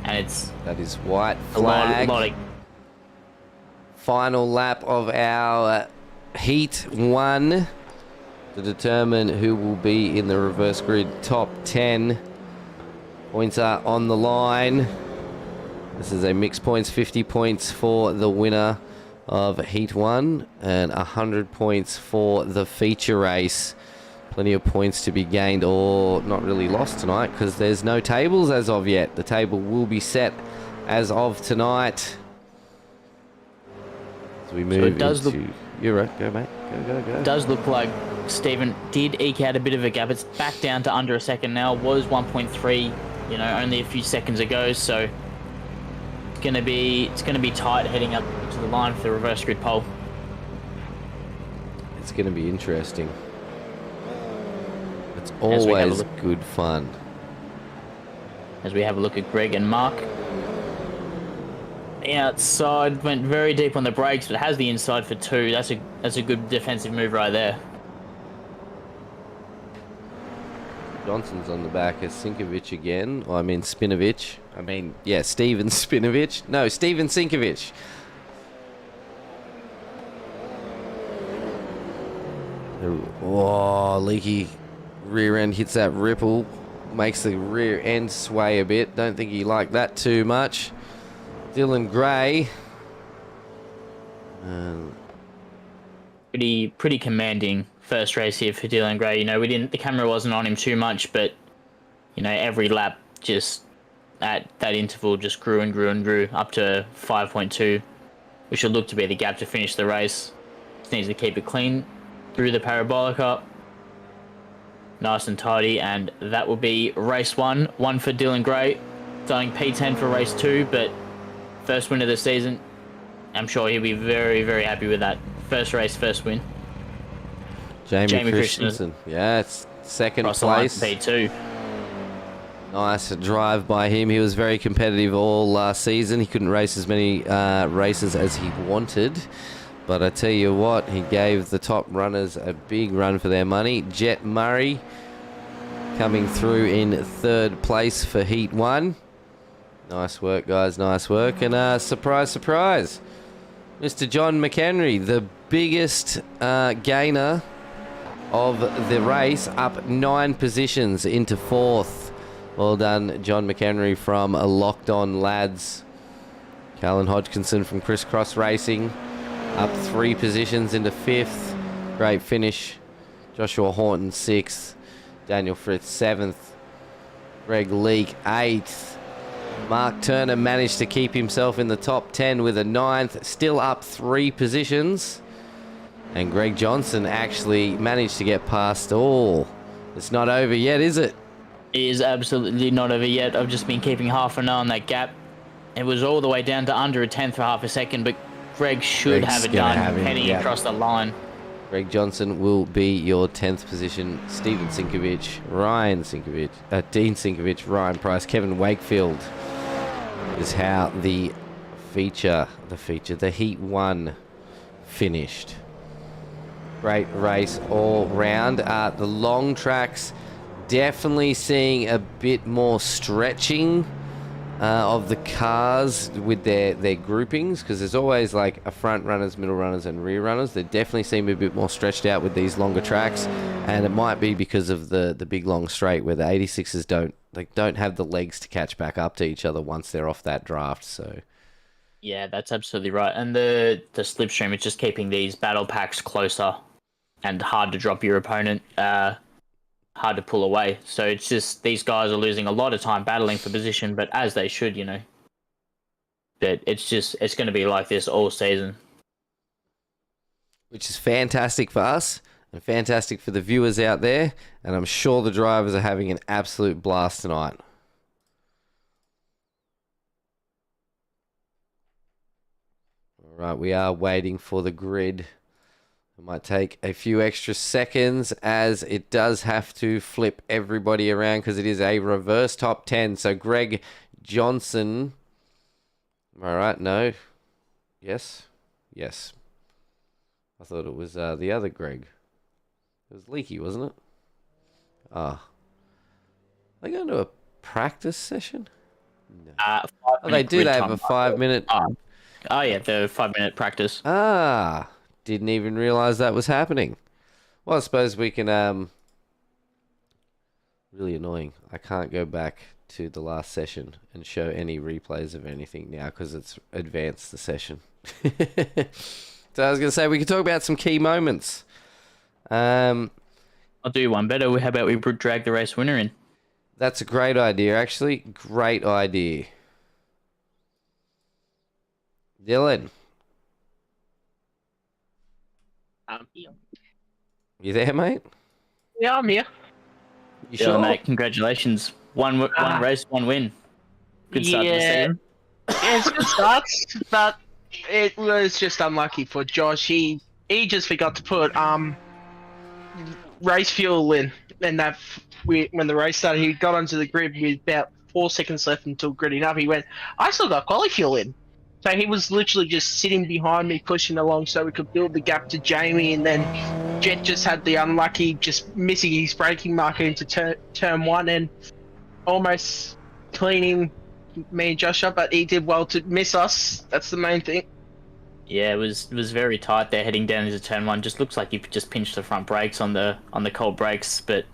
And that is white flag. A lot of... Final lap of our Heat 1 to determine who will be in the reverse grid top 10. Points are on the line. This is a mixed points, 50 points for the winner of Heat 1 and 100 points for the feature race. Plenty of points to be gained or not really lost tonight because there's no tables as of yet. The table will be set as of tonight. As we move into... You're right. Go, mate. Go. It does look like Stephen did eke out a bit of a gap. It's back down to under a second now. It was 1.3, only a few seconds ago. So it's gonna be tight heading up to the line for the reverse grid pole. It's gonna be interesting. It's always good fun. As we have a look at Greg and Mark. The outside went very deep on the brakes, but has the inside for 2. That's a good defensive move right there. Johnson's on the back of Sinkovic again. Oh, I mean Spinovich. Steven Spinovich. No, Steven Sinkovic. Oh, leaky rear end hits that ripple. Makes the rear end sway a bit. Don't think he liked that too much. Dylan Gray. Pretty commanding first race here for Dylan Gray. The camera wasn't on him too much, but every lap just at that interval just grew and grew and grew up to 5.2, which should look to be the gap to finish the race. Just needs to keep it clean through the parabolica. Nice and tidy, and that will be race 1. 1 for Dylan Gray. Starting P10 for race 2, but first win of the season. I'm sure he'll be very, very happy with that. First race, first win. Jamie Christensen. Yeah, it's second place. P2. Nice drive by him. He was very competitive all last season. He couldn't race as many races as he wanted. But I tell you what, he gave the top runners a big run for their money. Jet Murray coming through in third place for Heat 1. Nice work, guys. Nice work. And surprise, surprise. Mr. John McHenry, the biggest gainer of the race, up 9 positions into 4th. Well done, John McHenry from Locked On Lads. Callan Hodgkinson from Crisscross Racing, up 3 positions into 5th. Great finish. Joshua Horton 6th. Daniel Fritz 7th. Greg Leake 8th. Mark Turner managed to keep himself in the top 10 with a 9th, still up 3 positions. And Greg Johnson actually managed to get past all. It's not over yet, is it? It is absolutely not over yet. I've just been keeping half an eye on that gap. It was all the way down to under a 10th for half a second, but Greg should have it done heading across the line. Greg Johnson will be your 10th position. Steven Sinkovic, Dean Sinkovic, Ryan Price, Kevin Wakefield is how the Heat 1 finished. Great race all round. The long tracks definitely seeing a bit more stretching of the cars with their groupings, because there's always like a front runners, middle runners, and rear runners. They definitely seem a bit more stretched out with these longer tracks, and it might be because of the big long straight where the 86s don't have the legs to catch back up to each other once they're off that draft. So Yeah, that's absolutely right. And the slipstream is just keeping these battle packs closer and hard to drop your opponent, hard to pull away. So it's just these guys are losing a lot of time battling for position, but as they should, you know. But it's going to be like this all season. which is fantastic for us and fantastic for the viewers out there, and I'm sure the drivers are having an absolute blast tonight. All right, we are waiting for the grid. It might take a few extra seconds as it does have to flip everybody around because it is a reverse top 10. So Greg Johnson. All right, no. Yes. Yes. I thought it was the other Greg. It was Leaky, wasn't it? Ah. They going to a practice session? No. They do. They have a 5-minute. Oh, yeah, the 5-minute practice. Ah. Didn't even realize that was happening. Well, I suppose we can, really annoying. I can't go back to the last session and show any replays of anything now because it's advanced the session. So I was going to say we could talk about some key moments. I'll do one better. How about we drag the race winner in? That's a great idea, actually. Great idea. Dylan. I'm here. You there, mate? Yeah, I'm here. You Yeah, sure? mate, congratulations. One race, one win. Good start to the season. Yeah, it's good starts, but it was just unlucky for Josh. He just forgot to put race fuel in, and when the race started, he got onto the grid with about 4 seconds left until gridding up. He went, I still got quali fuel in. So he was literally just sitting behind me, pushing along so we could build the gap to Jamie, and then Jet just had the unlucky, just missing his braking marker into turn 1 and almost cleaning me and Josh up, but he did well to miss us. That's the main thing. Yeah, it was very tight there heading down into turn 1. Just looks like he just pinched the front brakes on the cold brakes, but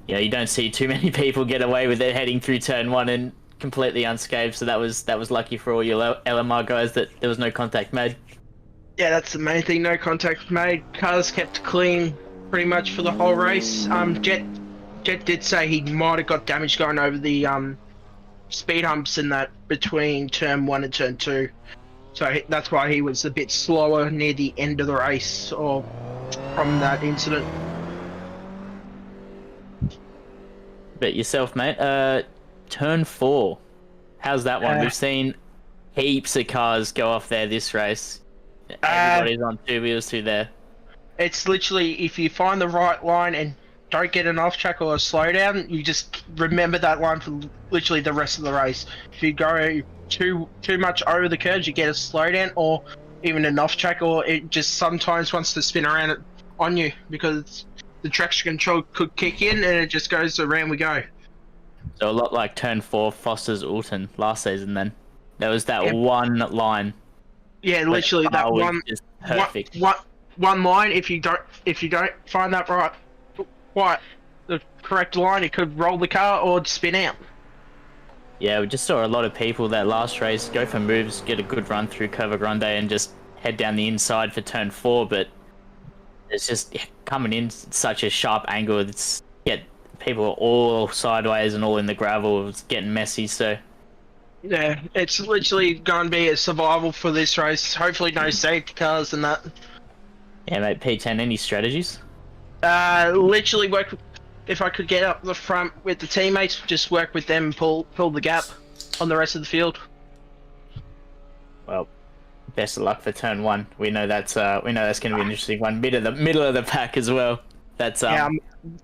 yeah, you don't see too many people get away with it heading through turn 1 and completely unscathed, so that was lucky for all your LMR guys that there was no contact made. Yeah, that's the main thing. No contact made. Cars kept clean pretty much for the whole race. Jet did say he might have got damage going over the speed humps in that between turn 1 and turn 2. So that's why he was a bit slower near the end of the race or from that incident. But yourself, mate, turn 4. How's that one? We've seen heaps of cars go off there this race. Everybody's on two wheels through there. It's literally, if you find the right line and don't get an off track or a slowdown, you just remember that line for literally the rest of the race. If you go too much over the curves, you get a slowdown or even an off track, or it just sometimes wants to spin around on you because the traction control could kick in and it just goes around we go. So a lot like turn 4 Foster's Alton last season then. There was that one line. Yeah, literally that one just perfect. One line, if you don't find that the correct line, it could roll the car or spin out. Yeah, we just saw a lot of people that last race go for moves, get a good run through Curva Grande and just head down the inside for turn 4, but it's just coming in such a sharp angle. It's people are all sideways and all in the gravel. It's getting messy, so yeah, it's literally going to be a survival for this race. Hopefully no safety cars and that. Yeah, mate, P10, any strategies? Literally work, if I could get up the front with the teammates, just work with them and pull the gap on the rest of the field. Well, best of luck for turn 1. We know that's going to be an interesting one. Middle of the pack as well. That's a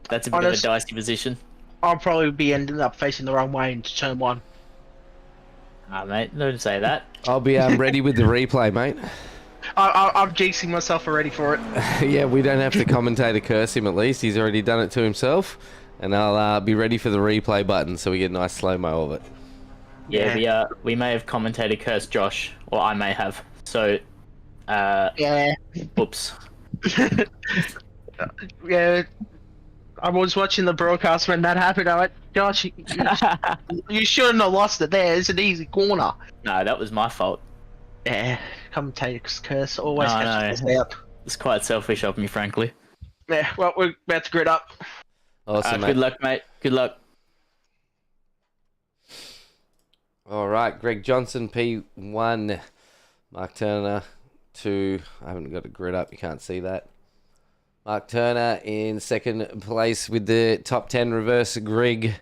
bit of a dicey position. I'll probably be ending up facing the wrong way into turn 1. Ah, mate, don't say that. I'll be ready with the replay, mate. I'm jinxing myself already for it. Yeah, we don't have to commentator curse him at least. He's already done it to himself. And I'll be ready for the replay button so we get a nice slow-mo of it. Yeah, we may have commentator cursed Josh, or I may have. So, Yeah. oops. Yeah. I was watching the broadcast when that happened. I went, Josh, you shouldn't have lost it there. It's an easy corner. No, that was my fault. Yeah, commentator's curse always No, catches no. us out. It's quite selfish of me, frankly. Yeah, well, we're about to grid up. Awesome, mate. Good luck, mate. Good luck. All right, Greg Johnson, P1. Mark Turner, 2. I haven't got a grid up. You can't see that. Mark Turner in second place with the top 10 reverse Greg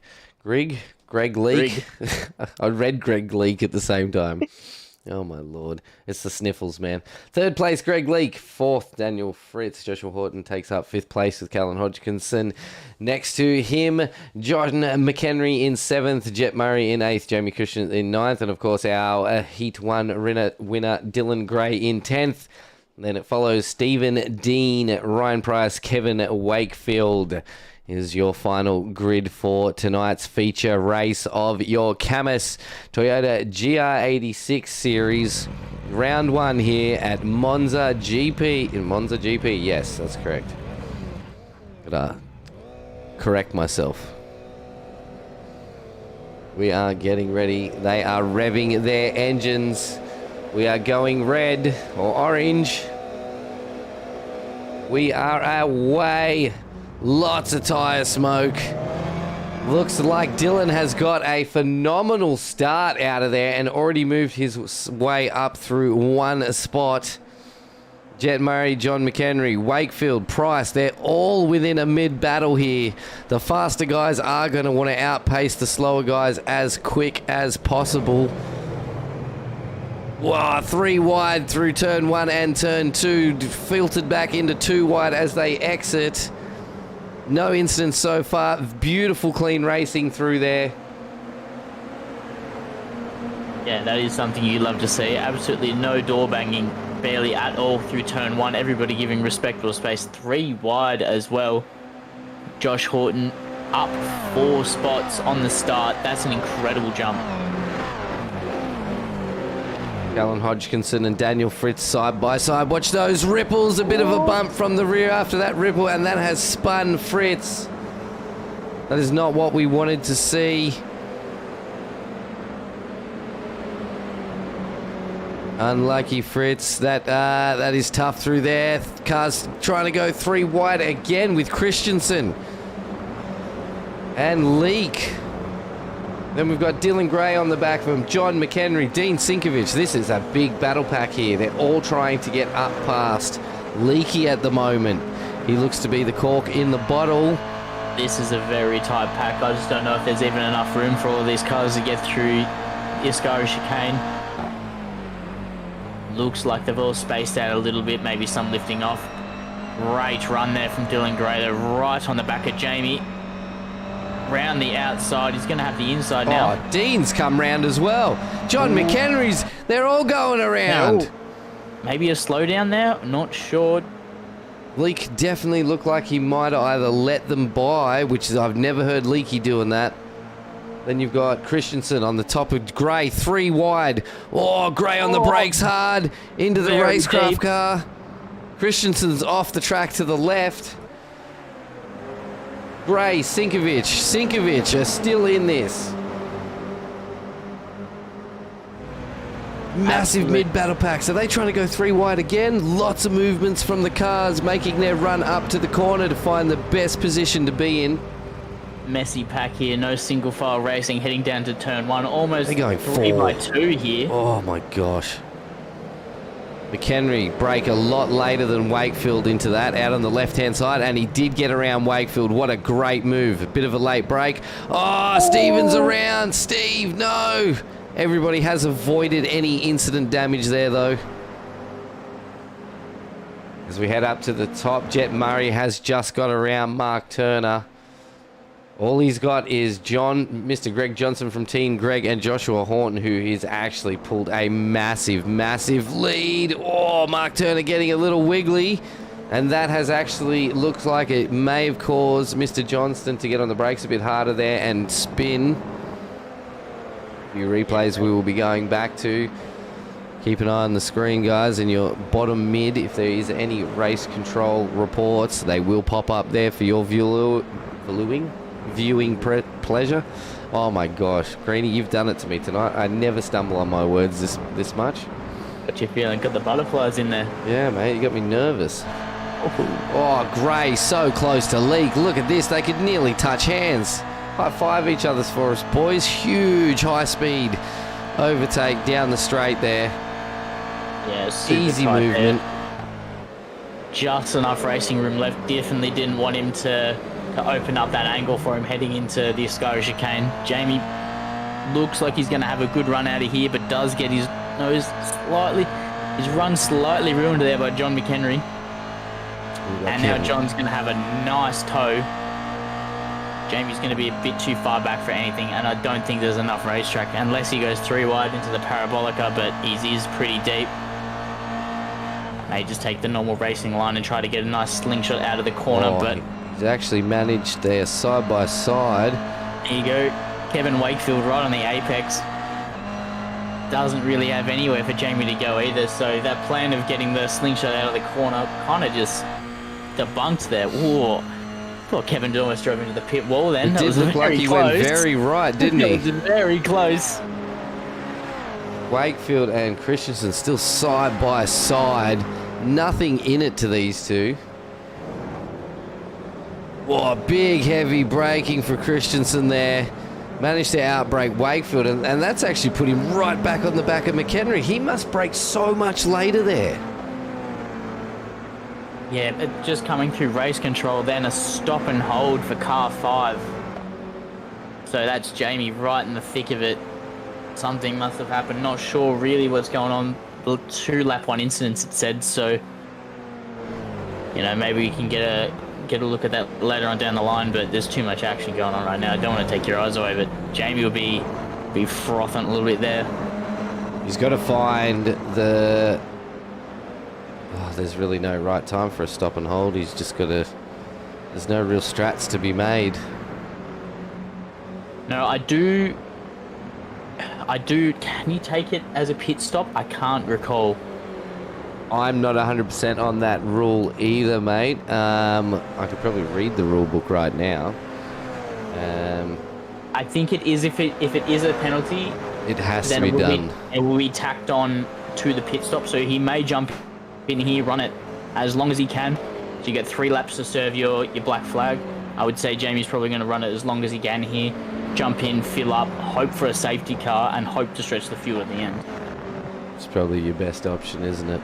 Leak. I read Greg Leak at the same time. Oh, my Lord. It's the sniffles, man. Third place, Greg Leak. Fourth, Daniel Fritz. Joshua Horton takes up fifth place with Callan Hodgkinson. Next to him, John McHenry in seventh. Jet Murray in eighth. Jamie Christian in ninth. And, of course, our Heat 1 winner, Dylan Gray in 10th. Then it follows Stephen Dean, Ryan Price, Kevin Wakefield. Is your final grid for tonight's feature race of your Cammus Toyota GR86 series. Round 1 here at Monza GP. In Monza GP, yes, that's correct. Gotta correct myself. We are getting ready. They are revving their engines. We are going red or orange. We are away. Lots of tyre smoke. Looks like Dylan has got a phenomenal start out of there and already moved his way up through one spot. Jet Murray, John McHenry, Wakefield, Price, they're all within a mid-battle here. The faster guys are going to want to outpace the slower guys as quick as possible. Wow, 3 wide through turn 1 and turn 2, filtered back into 2 wide as they exit. No incidents so far. Beautiful, clean racing through there. Yeah, that is something you love to see. Absolutely no door banging, barely at all through turn 1. Everybody giving respectable space. 3 wide as well. Josh Horton up 4 spots on the start. That's an incredible jump. Callan Hodgkinson and Daniel Fritz side by side. Watch those ripples. A bit of a bump from the rear after that ripple, and that has spun Fritz. That is not what we wanted to see. Unlucky Fritz. That is tough through there. Car's trying to go 3 wide again with Christensen and Leak. Then we've got Dylan Gray on the back of him, John McHenry, Dean Sinkovich. This is a big battle pack here. They're all trying to get up past Leaky at the moment. He looks to be the cork in the bottle. This is a very tight pack. I just don't know if there's even enough room for all of these cars to get through Iscari chicane. Looks like they've all spaced out a little bit, maybe some lifting off. Great run there from Dylan Gray. They're right on the back of Jamie. Round the outside. He's going to have the inside now. Oh, Dean's come round as well. John McHenry's, they're all going around. Maybe a slowdown there. Not sure. Leak definitely looked like he might either let them by, which is, I've never heard Leaky doing that. Then you've got Christensen on the top of Gray, 3 wide. Oh, Gray on the brakes hard into the racecraft car. Christensen's off the track to the left. Gray, Sinkovich are still in this. Massive mid-battle packs. Are they trying to go 3 wide again? Lots of movements from the cars, making their run up to the corner to find the best position to be in. Messy pack here. No single file racing heading down to turn 1. Almost They're going 3 by 2 here. Oh my gosh. McHenry brake a lot later than Wakefield into that, out on the left-hand side, and he did get around Wakefield. What a great move. A bit of a late break. Oh, Stephen's around. Steve, no. Everybody has avoided any incident damage there, though. As we head up to the top, Jet Murray has just got around Mark Turner. All he's got is Mr. Greg Johnson from Team Greg and Joshua Horton, who has actually pulled a massive, massive lead. Oh, Mark Turner getting a little wiggly. And that has actually looked like it may have caused Mr. Johnston to get on the brakes a bit harder there and spin. few replays we will be going back to. Keep an eye on the screen, guys, in your bottom mid. If there is any race control reports, they will pop up there for your viewing pleasure. Oh my gosh, Greeny, you've done it to me tonight. I never stumble on my words this much. Got you feeling? Got the butterflies in there. Yeah, mate, you got me nervous. Oh, Gray, so close to leak. Look at this, they could nearly touch hands. High five each other's for us, boys. Huge high speed overtake down the straight there. Yeah, super easy tight movement. there. Just enough racing room left. Definitely didn't want him to open up that angle for him heading into the Ascari chicane. Jamie looks like he's going to have a good run out of here, but does get his nose slightly, his run slightly ruined there by John McHenry. And now John's going to have a nice toe. Jamie's going to be a bit too far back for anything, and I don't think there's enough racetrack unless he goes 3 wide into the Parabolica, but he is pretty deep. May just take the normal racing line and try to get a nice slingshot out of the corner, but he's actually managed there side by side. There you go. Kevin Wakefield right on the apex. Doesn't really have anywhere for Jamie to go either, so that plan of getting the slingshot out of the corner kind of just debunked there. Whoa. Thought Kevin almost drove into the pit wall then. It did look like he went very right, didn't he? It was very close. Wakefield and Christensen still side by side. Nothing in it to these two. Whoa, big heavy braking for Christensen there. Managed to outbrake Wakefield, and that's actually put him right back on the back of McHenry. He must brake so much later there. Yeah, but just coming through race control, then a stop and hold for car 5. So that's Jamie right in the thick of it. Something must have happened. Not sure really what's going on. The 2 lap 1 incidents, it said. So, you know, maybe we can get a look at that later on down the line. But there's too much action going on right now. I don't want to take your eyes away, but Jamie will be frothing a little bit there. He's got to find the. Oh, there's really no right time for a stop and hold. He's just got to. There's no real strats to be made. No, I do. Can you take it as a pit stop? I can't recall. I'm not 100% on that rule either, mate. I could probably read the rule book right now. I think it is if it is a penalty. It has to be done. It will be tacked on to the pit stop, so he may jump in here, run it as long as he can. So you get 3 laps to serve your black flag. I would say Jamie's probably going to run it as long as he can here. Jump in, fill up, hope for a safety car, and hope to stretch the fuel at the end. It's probably your best option, isn't it?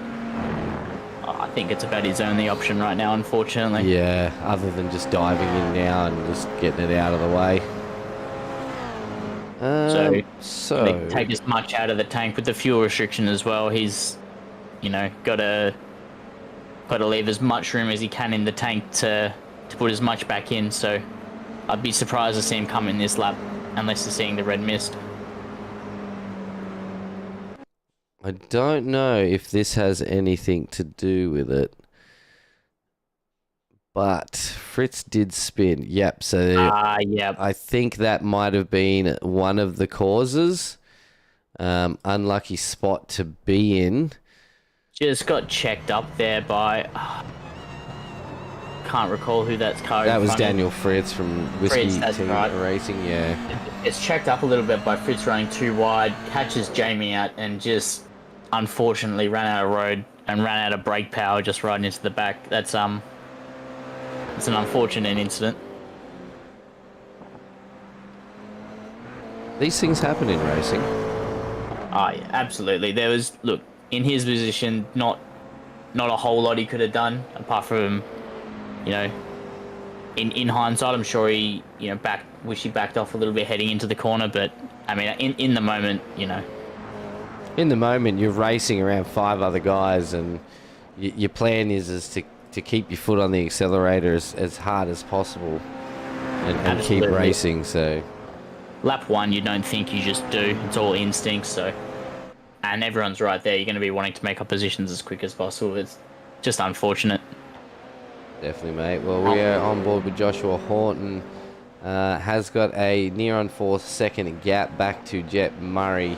I think it's about his only option right now, unfortunately. Yeah, other than just diving in now and just getting it out of the way. So take as much out of the tank with the fuel restriction as well. He's, you know, got to leave as much room as he can in the tank to put as much back in. So I'd be surprised to see him come in this lap unless he's seeing the red mist. I don't know if this has anything to do with it, but Fritz did spin. Yep. So yep. I think that might have been one of the causes. Unlucky spot to be in. Just got checked up there by. Can't recall who that's car. That was Daniel Fritz from Whiskey Team Racing. Yeah. It's checked up a little bit by Fritz running 2 wide, catches Jamie out, and just unfortunately ran out of road and ran out of brake power just riding into the back. It's an unfortunate incident. These things happen in racing. Oh, yeah, absolutely. There was, look, in his position, not a whole lot he could have done apart from, you know, in hindsight, I'm sure he, you know, wish he backed off a little bit heading into the corner. But I mean, in the moment, you know, in the moment, you're racing around 5 other guys, and your plan is to keep your foot on the accelerator as hard as possible, and keep racing. So, lap 1, you don't think, you just do. It's all instinct. So, and everyone's right there. You're going to be wanting to make up positions as quick as possible. It's just unfortunate. Definitely, mate. Well, we are on board with Joshua Horton. Has got a near on 4-second gap back to Jet Murray,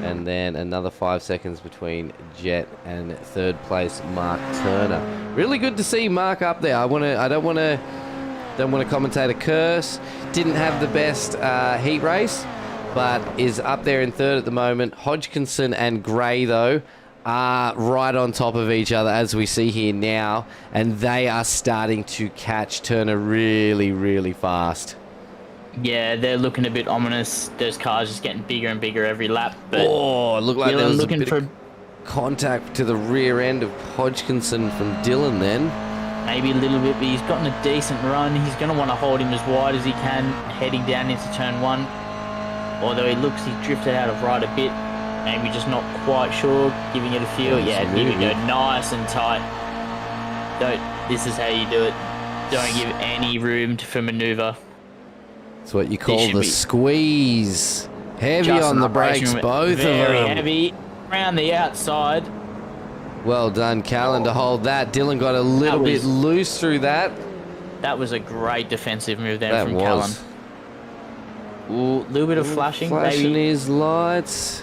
and then another 5 seconds between Jet and third place Mark Turner. Really good to see Mark up there. I don't want to commentate a curse. Didn't have the best heat race, but is up there in third at the moment. Hodgkinson and Gray though are right on top of each other as we see here now, and they are starting to catch Turner really, really fast. Yeah, they're looking a bit ominous. Those cars just getting bigger and bigger every lap. But it looked like there was looking a bit of contact to the rear end of Hodgkinson from Dylan then. Maybe a little bit, but he's gotten a decent run. He's going to want to hold him as wide as he can, heading down into turn 1. Although he looks, he's drifted out of right a bit. Maybe just not quite sure, giving it a feel. Yeah, here we go, nice and tight. This is how you do it. Don't give any room for manoeuvre. It's what you call the squeeze. Heavy on the brakes, both of them. Very heavy. Around the outside. Well done, Callan, to hold that. Dylan got a little bit loose through that. That was a great defensive move there from Callan. Ooh, a little bit of flashing, flashing his lights.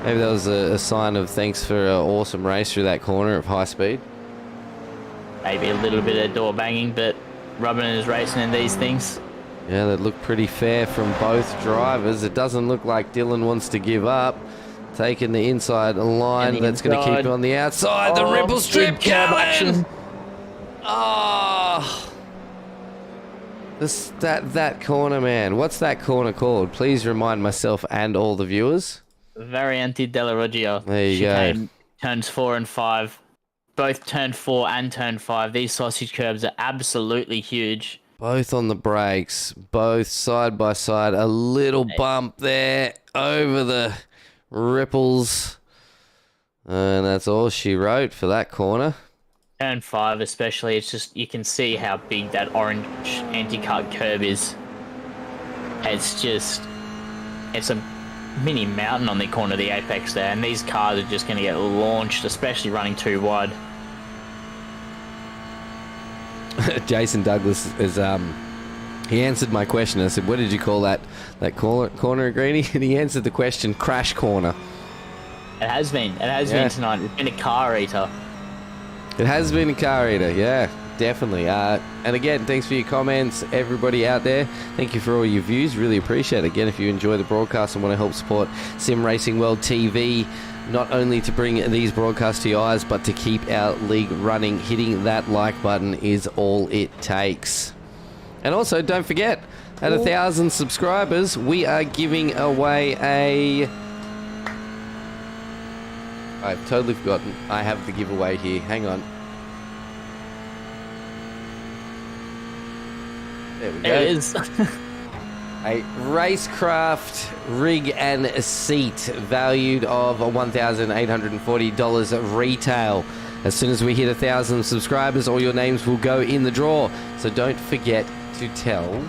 Maybe that was a sign of thanks for an awesome race through that corner of high speed. Maybe a little bit of door banging, but Robin is racing in these things. Yeah, that looked pretty fair from both drivers. It doesn't look like Dylan wants to give up. Taking the inside line, that's going to keep him on the outside. The ripple strip, Callan! Oh! That corner, man. What's that corner called? Please remind myself and all the viewers. Variante della Roggia. There you go. Turns 4 and 5. Both turn 4 and turn 5. These sausage curbs are absolutely huge. Both on the brakes, both side by side. A little bump there over the ripples. And that's all she wrote for that corner. Turn 5 especially, it's just, you can see how big that orange anti-cut curb is. It's a mini mountain on the corner of the apex there, and these cars are just going to get launched, especially running too wide. Jason Douglas is he answered my question. I said, what did you call that corner, Greeny? And he answered the question, crash corner. It has been tonight. It's been a car eater. It has been a car eater, yeah, definitely. And again, thanks for your comments, everybody out there. Thank you for all your views. Really appreciate it. Again, if you enjoy the broadcast and want to help support Sim Racing World TV, not only to bring these broadcasts to your eyes, but to keep our league running, hitting that like button is all it takes. And also, don't forget, at 1,000 subscribers, we are giving away a... I've totally forgotten. I have the giveaway here. Hang on. There we go. There it is. A racecraft rig and seat valued of $1,840 retail. As soon as we hit 1,000 subscribers, all your names will go in the draw. So don't forget to tell...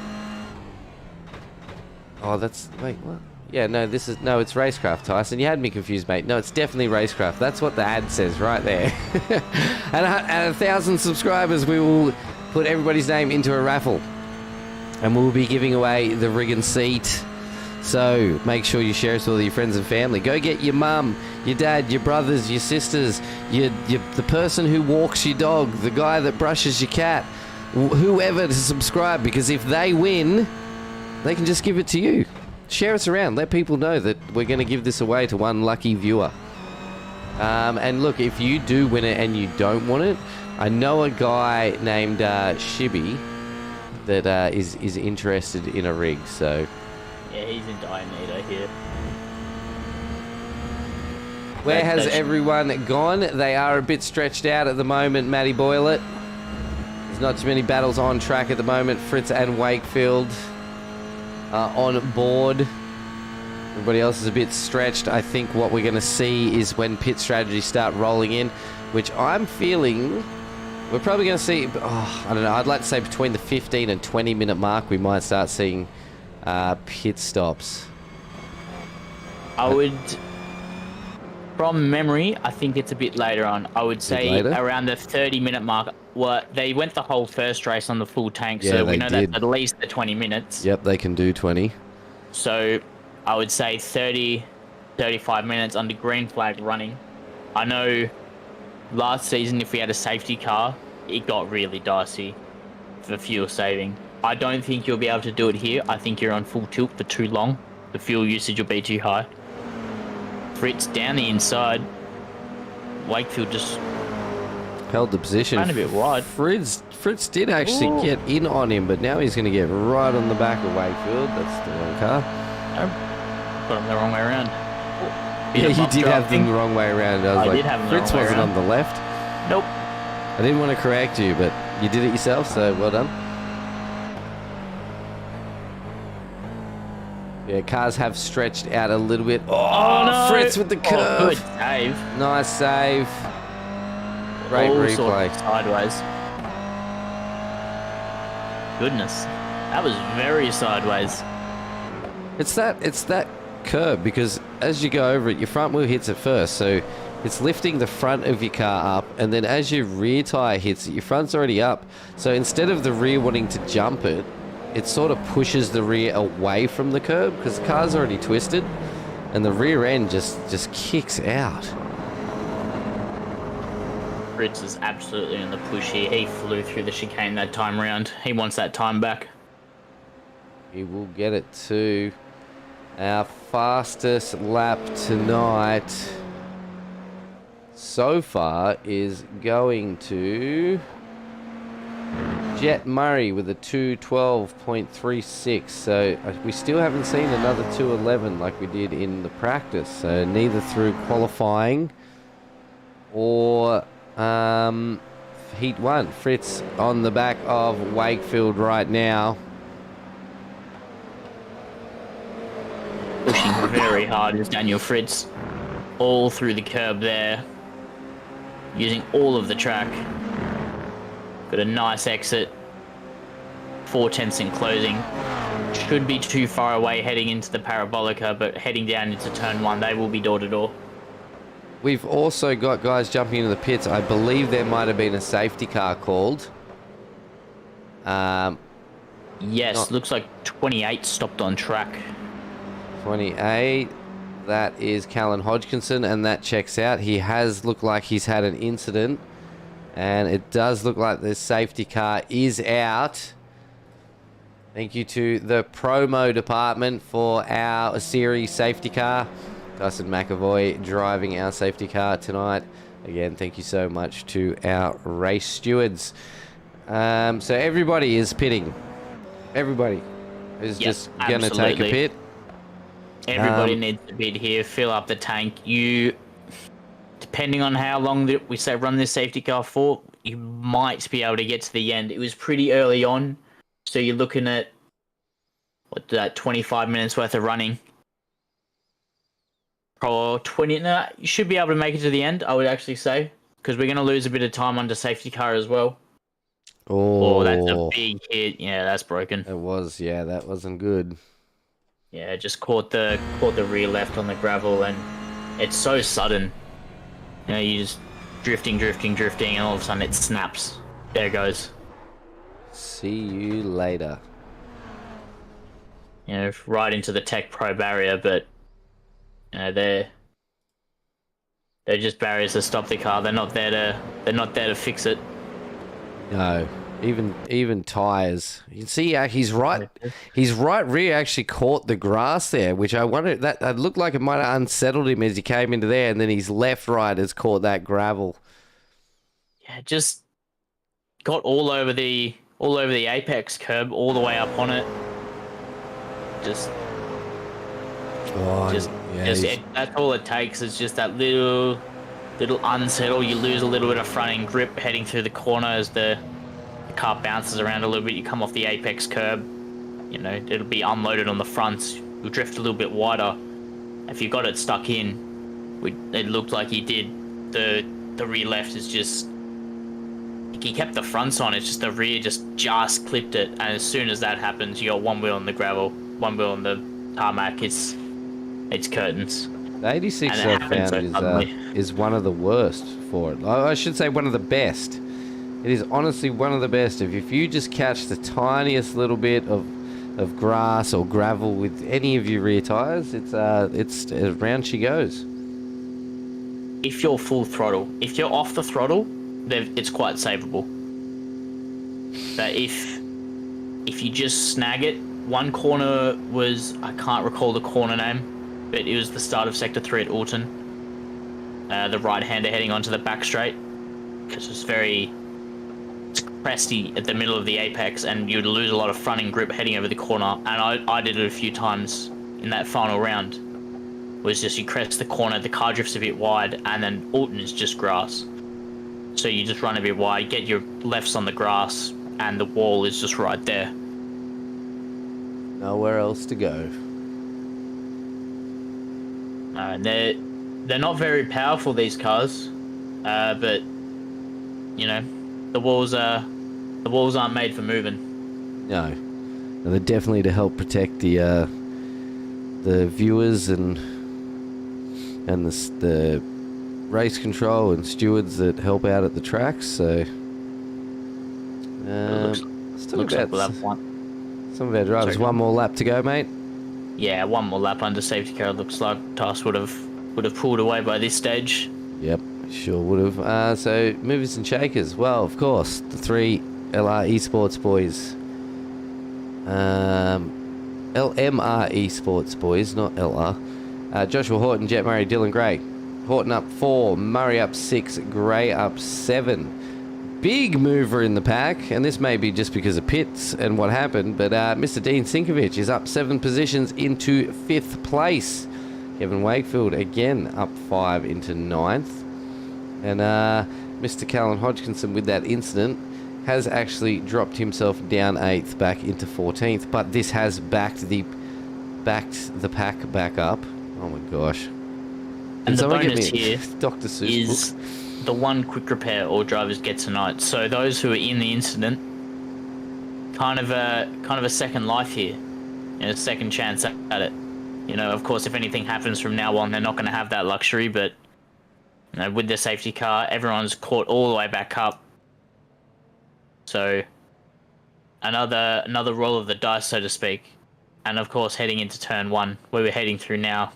Oh, that's... Wait, what? Yeah, no, it's Racecraft, Tyson. You had me confused, mate. No, it's definitely Racecraft. That's what the ad says right there. And at 1,000 subscribers, we will put everybody's name into a raffle. And we'll be giving away the rig and seat. So make sure you share us with all your friends and family. Go get your mum, your dad, your brothers, your sisters, the person who walks your dog, the guy that brushes your cat, whoever to subscribe. Because if they win, they can just give it to you. Share us around. Let people know that we're going to give this away to one lucky viewer. And look, if you do win it and you don't want it, I know a guy named ShiBBy that is interested in a rig. So yeah, he's in Diameter here. Where has everyone gone? They are a bit stretched out at the moment, Matty Boylett. There's not too many battles on track at the moment. Fritz and Wakefield on board. Everybody else is a bit stretched. I think what we're going to see is when pit strategies start rolling in, which I'm feeling we're probably going to see, I don't know, I'd like to say between the 15 and 20 minute mark we might start seeing pit stops. I would From memory, I think it's a bit later on. I would say later? around the 30-minute mark. Well, they went the whole first race on the full tank, Yeah, so we they know did. that's at least the 20 minutes. Yep, they can do 20. So I would say 30, 35 minutes under green flag running. I know last season, if we had a safety car, it got really dicey for fuel saving. I don't think you'll be able to do it here. I think you're on full tilt for too long. The fuel usage will be too high. Fritz down the inside. Wakefield just Held the position. ran a bit wide. Fritz did actually get in on him, but now he's going to get right on the back of Wakefield. That's the wrong car. Got him the wrong way around. Yeah, you did have them the wrong way around. I was I did have them the Fritz wrong way wasn't on around. the left. Nope. I didn't want to correct you, but you did it yourself, so well done. Yeah, cars have stretched out a little bit. Oh, no. Fritz with the curve. Oh, good save. Nice save. Great All replay. sorts of sideways. Goodness. That was very sideways. It's that curb, because as you go over it, your front wheel hits it first, so it's lifting the front of your car up, and then as your rear tire hits it, your front's already up. So instead of the rear wanting to jump it, it sort of pushes the rear away from the curb because the car's already twisted, and the rear end just kicks out. Fritz is absolutely in the push here. He flew through the chicane that time round. He wants that time back. He will get it to our fastest lap tonight so far is going to Jet Murray with a 2:12.36. So we still haven't seen another 2:11 like we did in the practice. So neither through qualifying or Heat 1. Fritz on the back of Wakefield right now. Pushing very hard is Daniel Fritz. All through the curb there. Using all of the track. Got a nice exit. 4/10 in closing. Should be too far away heading into the Parabolica, but heading down into turn 1, they will be door to door. We've also got guys jumping into the pits. I believe there might have been a safety car called. Yes, looks like 28 stopped on track. 28. That is Callan Hodgkinson, and that checks out. He has looked like he's had an incident, and it does look like the safety car is out. Thank you to the promo department for our series safety car. Dustin McAvoy driving our safety car tonight. Again, thank you so much to our race stewards. So everybody is pitting. Everybody is just going to take a pit. Everybody needs to bid here, fill up the tank. You, depending on how long that we say run this safety car for, you might be able to get to the end. It was pretty early on, so you're looking at what that 25 minutes worth of running. Or 20. No, you should be able to make it to the end. I would actually say, because we're going to lose a bit of time under safety car as well. Oh, that's a big hit. Yeah, that's broken. It was. Yeah, that wasn't good. Yeah, just caught the rear left on the gravel, and it's so sudden. You know, you just drifting, and all of a sudden it snaps. There it goes. See you later. You know, right into the Tech Pro barrier, but you know they're just barriers to stop the car. They're not there to fix it. No. Even tires. You can see his right rear actually caught the grass there, which I wonder that looked like it might have unsettled him as he came into there, and then his left right has caught that gravel. Yeah, just got all over the apex curb, all the way up on it. Just that's all it takes. It's just that little unsettle. You lose a little bit of front end grip heading through the corner as the car bounces around a little bit. You come off the apex curb, you know, it'll be unloaded on the fronts. You'll drift a little bit wider. If you got it stuck in, it looked like he did. The rear left is just, he kept the fronts on, it's just the rear just clipped it, and as soon as that happens, you got one wheel on the gravel, one wheel on the tarmac. It's curtains. The 86 And it I've happened found so suddenly. is one of the worst for it. I should say one of the best. It is honestly one of the best. If you just catch the tiniest little bit of grass or gravel with any of your rear tyres, it's around she goes. If you're full throttle, if you're off the throttle, then it's quite savable. But if you just snag it, one corner was, I can't recall the corner name, but it was the start of Sector 3 at Alton. The right-hander heading onto the back straight, because it's very cresty at the middle of the apex, and you'd lose a lot of fronting grip heading over the corner. And I did it a few times in that final round. Was just you crest the corner, the car drifts a bit wide, and then Alton is just grass. So you just run a bit wide, get your lefts on the grass, and the wall is just right there. Nowhere else to go. They're not very powerful, these cars, but you know, the walls aren't made for moving. No, they're definitely to help protect the viewers and the race control and stewards that help out at the tracks. So Looks like we'll have one. Some of our drivers. Sorry. One more lap to go, mate. Yeah, one more lap under safety car. Looks like Tass would have pulled away by this stage. Yep, sure would have. So movers and shakers. Well, of course, the three LR Esports boys. LMR Esports boys, not LR. Joshua Horton, Jet Murray, Dylan Gray. Horton up 4, Murray up 6, Gray up 7. Big mover in the pack, and this may be just because of pits and what happened, but Mr. Dean Sinkovich is up 7 positions into 5th place. Kevin Wakefield again up 5 into 9th. And Mr. Callan Hodgkinson, with that incident, has actually dropped himself down 8th back into 14th, but this has backed the pack back up. Oh my gosh. And the bonus here Dr. Seuss is the one quick repair all drivers get tonight. So those who are in the incident, kind of a second life here, and a second chance at it. You know, of course, if anything happens from now on, they're not going to have that luxury. But you know, with the safety car, everyone's caught all the way back up. So another roll of the dice, so to speak. And of course, heading into turn 1, where we're heading through now,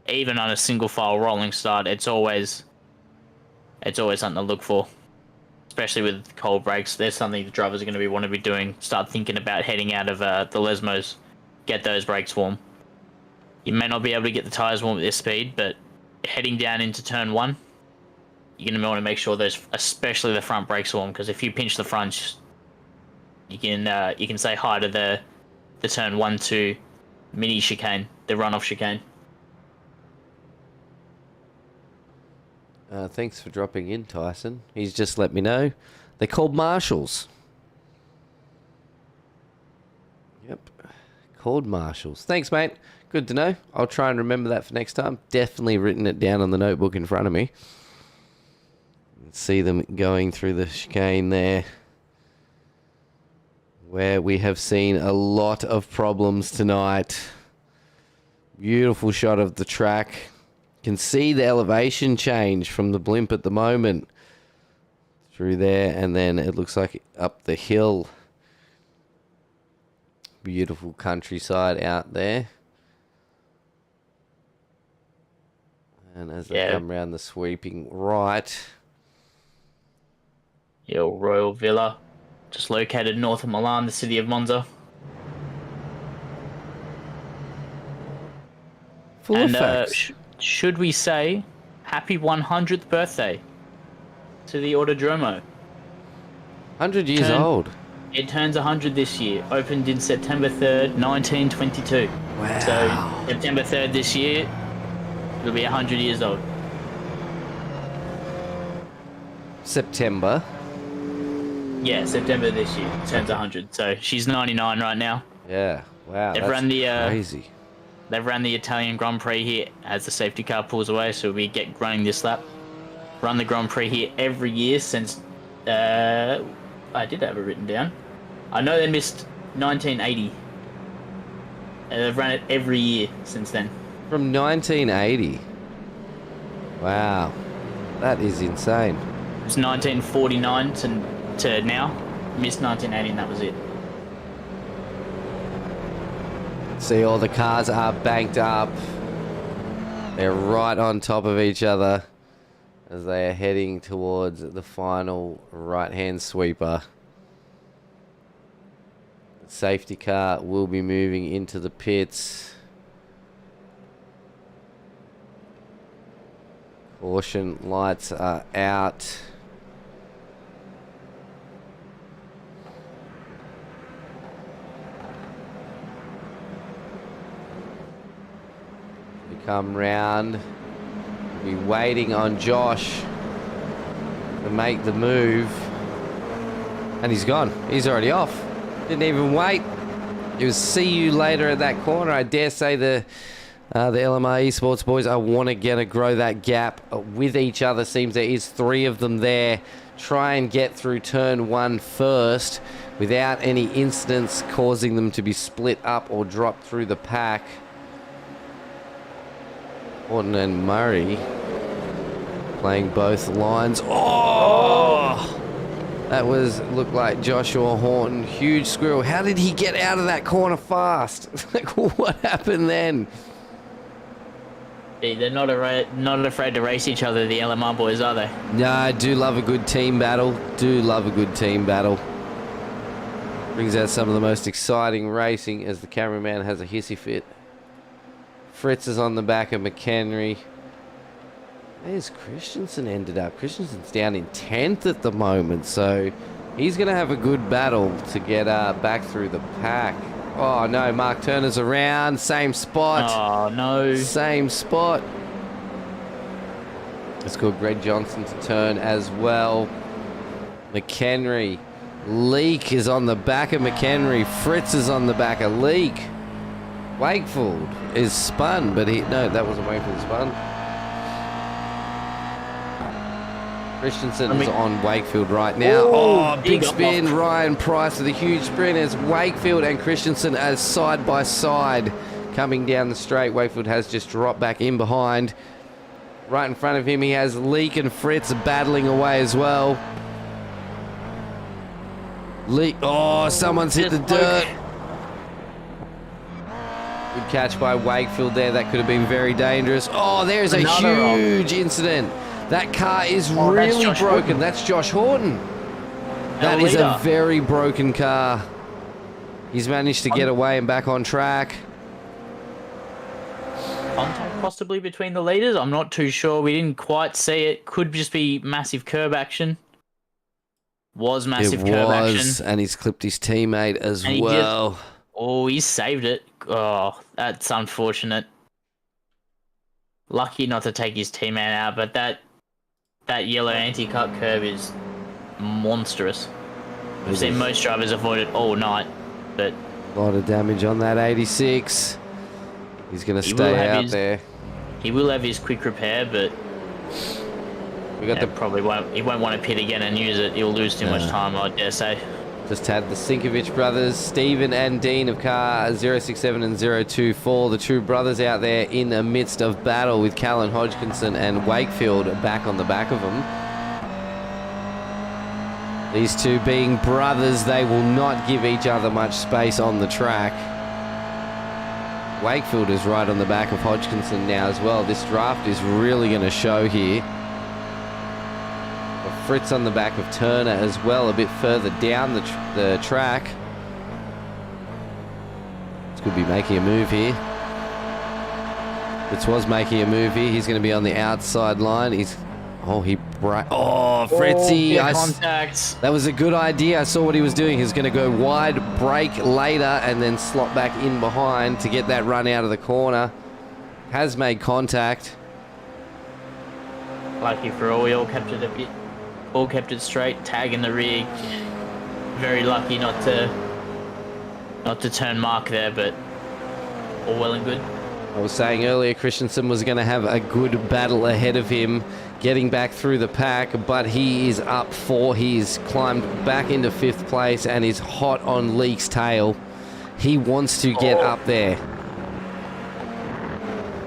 even on a single file rolling start, it's always something to look for. Especially with cold brakes, there's something the drivers are going to want to be doing. Start thinking about heading out of the Lesmos, get those brakes warm. You may not be able to get the tyres warm at this speed, but heading down into turn 1, you're going to want to make sure those, especially the front brakes, are warm, because if you pinch the fronts, you can say hi to the turn 1-2 mini chicane, the runoff chicane. Thanks for dropping in, Tyson. He's just let me know. They're called marshals. Yep. Called marshals. Thanks, mate. Good to know. I'll try and remember that for next time. Definitely written it down on the notebook in front of me. See them going through the chicane there, where we have seen a lot of problems tonight. Beautiful shot of the track. Can see the elevation change from the blimp at the moment through there, and then it looks like up the hill. Beautiful countryside out there. And as they come around the sweeping right. Your Royal Villa, just located north of Milan, the city of Monza. Full of facts. Should we say happy 100th birthday to the Autodromo? 100 years old. It turns 100 this year. Opened in September 3rd, 1922. Wow. So September 3rd this year, it'll be 100 years old. September. Yeah, September this year turns 100. So she's 99 right now. Yeah. Wow. They've that's run the crazy. They've run the Italian Grand Prix here as the safety car pulls away, so we get running this lap. Run the Grand Prix here every year since I did have it written down. I know they missed 1980. And they've run it every year since then. From 1980. Wow. That is insane. It's 1949 to now. Missed 1980 and that was it. See, all the cars are banked up. They're right on top of each other as they are heading towards the final right-hand sweeper. The safety car will be moving into the pits. Caution lights are out. We come round. We'll be waiting on Josh to make the move. And he's gone. He's already off. Didn't even wait. It was see you later at that corner. I dare say the LMR Esports boys are gonna grow that gap with each other. Seems there is 3 of them there. Try and get through turn 1 first without any incidents causing them to be split up or drop through the pack. Horton and Murray playing both lines. Oh! That looked like Joshua Horton. Huge squirrel. How did he get out of that corner fast? Like, what happened then? They're not afraid to race each other, the LMR boys, are they? No, I do love a good team battle. Brings out some of the most exciting racing as the cameraman has a hissy fit. Fritz is on the back of McHenry. There's Christensen ended up. Christensen's down in 10th at the moment, so he's going to have a good battle to get back through the pack. Oh no, Mark Turner's around, same spot. Oh no. Same spot. It's called Greg Johnson to turn as well. McHenry. Leak is on the back of McHenry. Fritz is on the back of Leak. Wakefield is spun, but no, that wasn't Wakefield spun. Christensen is on Wakefield right now. Oh, big spin. Ryan Price with a huge sprint as Wakefield and Christensen as side by side coming down the straight. Wakefield has just dropped back in behind. Right in front of him, he has Leak and Fritz battling away as well. Leak. Oh, someone's hit the dirt. Good catch by Wakefield there. That could have been very dangerous. Oh, there's a huge incident. That car is really broken. That's Josh Horton. That is a very broken car. He's managed to get away and back on track. Contact possibly between the leaders? I'm not too sure. We didn't quite see it. Could just be massive curb action. Was massive curb action. And he's clipped his teammate as well. Oh, he saved it. Oh, that's unfortunate. Lucky not to take his teammate out, but that yellow anti-cut curb is monstrous. I've seen most drivers avoid it all night, but a lot of damage on that 86. He's going to stay out there. He will have his quick repair, but we got he won't want to pit again and use it. He'll lose too much time, I dare say. Just had the Sinkovich brothers, Stephen and Dean of car 067 and 024, the two brothers out there in the midst of battle with Callan Hodgkinson and Wakefield back on the back of them. These two being brothers, they will not give each other much space on the track. Wakefield is right on the back of Hodgkinson now as well. This draft is really going to show here. Fritz on the back of Turner as well, a bit further down the track. This could be making a move here. Fritz was making a move here. He's going to be on the outside line. Fritzy. Contact. That was a good idea. I saw what he was doing. He's going to go wide, brake later, and then slot back in behind to get that run out of the corner. Has made contact. Lucky for all, we all kept it a bit. All kept it straight, tag in the rear. Very lucky not to turn Mark there, but all well and good. I was saying earlier Christensen was going to have a good battle ahead of him getting back through the pack, but he is up 4. He's climbed back into 5th place and is hot on Leak's tail. He wants to get up there.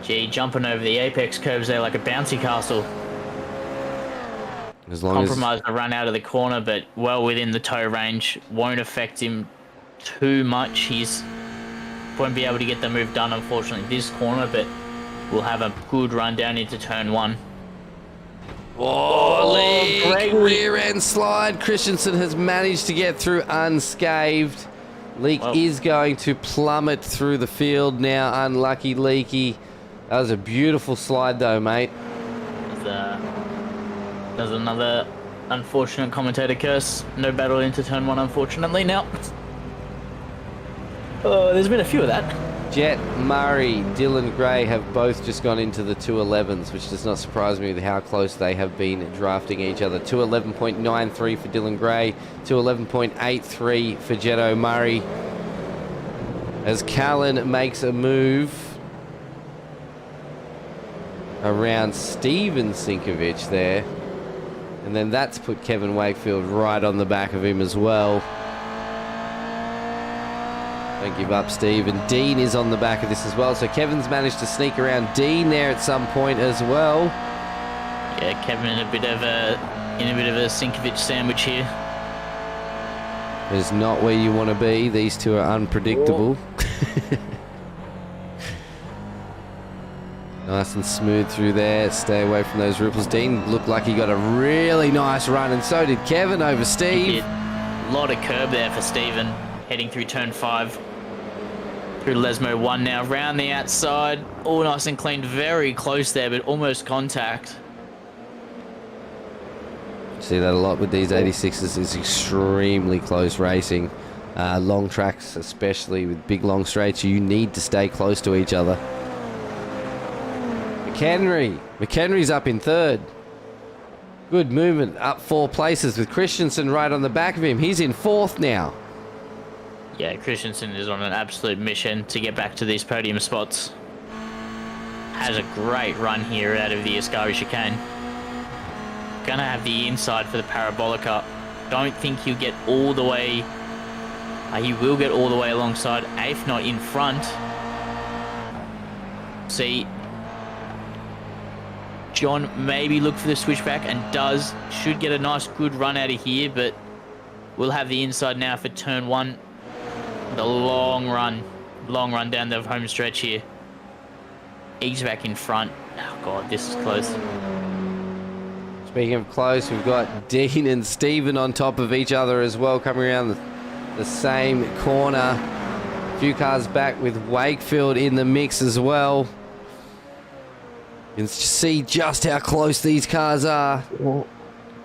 Gee, jumping over the apex curves there like a bouncy castle. As long Compromised the run out of the corner, but well within the tow range. Won't affect him too much. He's won't be able to get the move done, unfortunately, this corner, but we'll have a good run down into turn 1. Leak, rear end slide. Christensen has managed to get through unscathed. Leak is going to plummet through the field now. Unlucky Leaky. That was a beautiful slide though, mate. There's another unfortunate commentator curse. No battle into turn 1, unfortunately. Now, there's been a few of that. Jet Murray, Dylan Gray have both just gone into the 211s, which does not surprise me with how close they have been drafting each other. 211.93 for Dylan Gray, 211.83 for Jet O'Murray. As Callan makes a move around Steven Sinkovic there. And then that's put Kevin Wakefield right on the back of him as well. Don't give up, Steve. And Dean is on the back of this as well. So Kevin's managed to sneak around Dean there at some point as well. Yeah, Kevin in a bit of a Sinkovic sandwich here. Is not where you want to be. These two are unpredictable. Nice and smooth through there. Stay away from those ripples. Dean looked like he got a really nice run, and so did Kevin over Steve. A lot of curb there for Steven, heading through turn 5. Through Lesmo 1 now, round the outside. All nice and clean, very close there, but almost contact. See that a lot with these 86s. Is extremely close racing. Long tracks, especially with big long straights, you need to stay close to each other. McHenry's up in 3rd. Good movement, up 4 places with Christensen right on the back of him. He's in 4th now. Yeah, Christensen is on an absolute mission to get back to these podium spots. Has a great run here out of the Ascari chicane. Gonna have the inside for the Parabolica. Don't think he'll get all the way. He will get all the way alongside, if not in front. See, John maybe look for the switchback and should get a nice good run out of here, but we'll have the inside now for turn 1. The long run down the home stretch here. He's back in front. Oh God, this is close. Speaking of close, we've got Dean and Steven on top of each other as well, coming around the same corner. A few cars back with Wakefield in the mix as well. You can see just how close these cars are.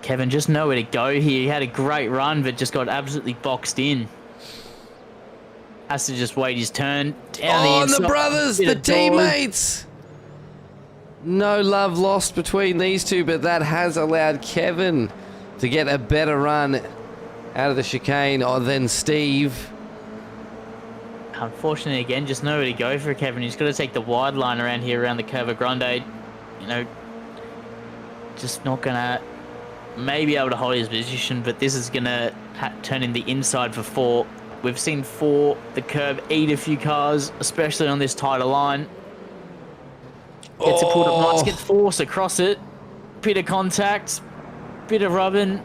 Kevin just nowhere to go here. He had a great run, but just got absolutely boxed in. Has to just wait his turn. Down the brothers, the teammates. No love lost between these two, but that has allowed Kevin to get a better run out of the chicane than Steve. Unfortunately, again, just nowhere to go for Kevin. He's got to take the wide line around here, around the Curva Grande. You know, just not going to maybe able to hold his position, but this is going to turn in the inside for 4. We've seen 4, the curb, eat a few cars, especially on this tighter line. Gets it pulled up nice, gets force across it. Bit of contact, bit of rubbing.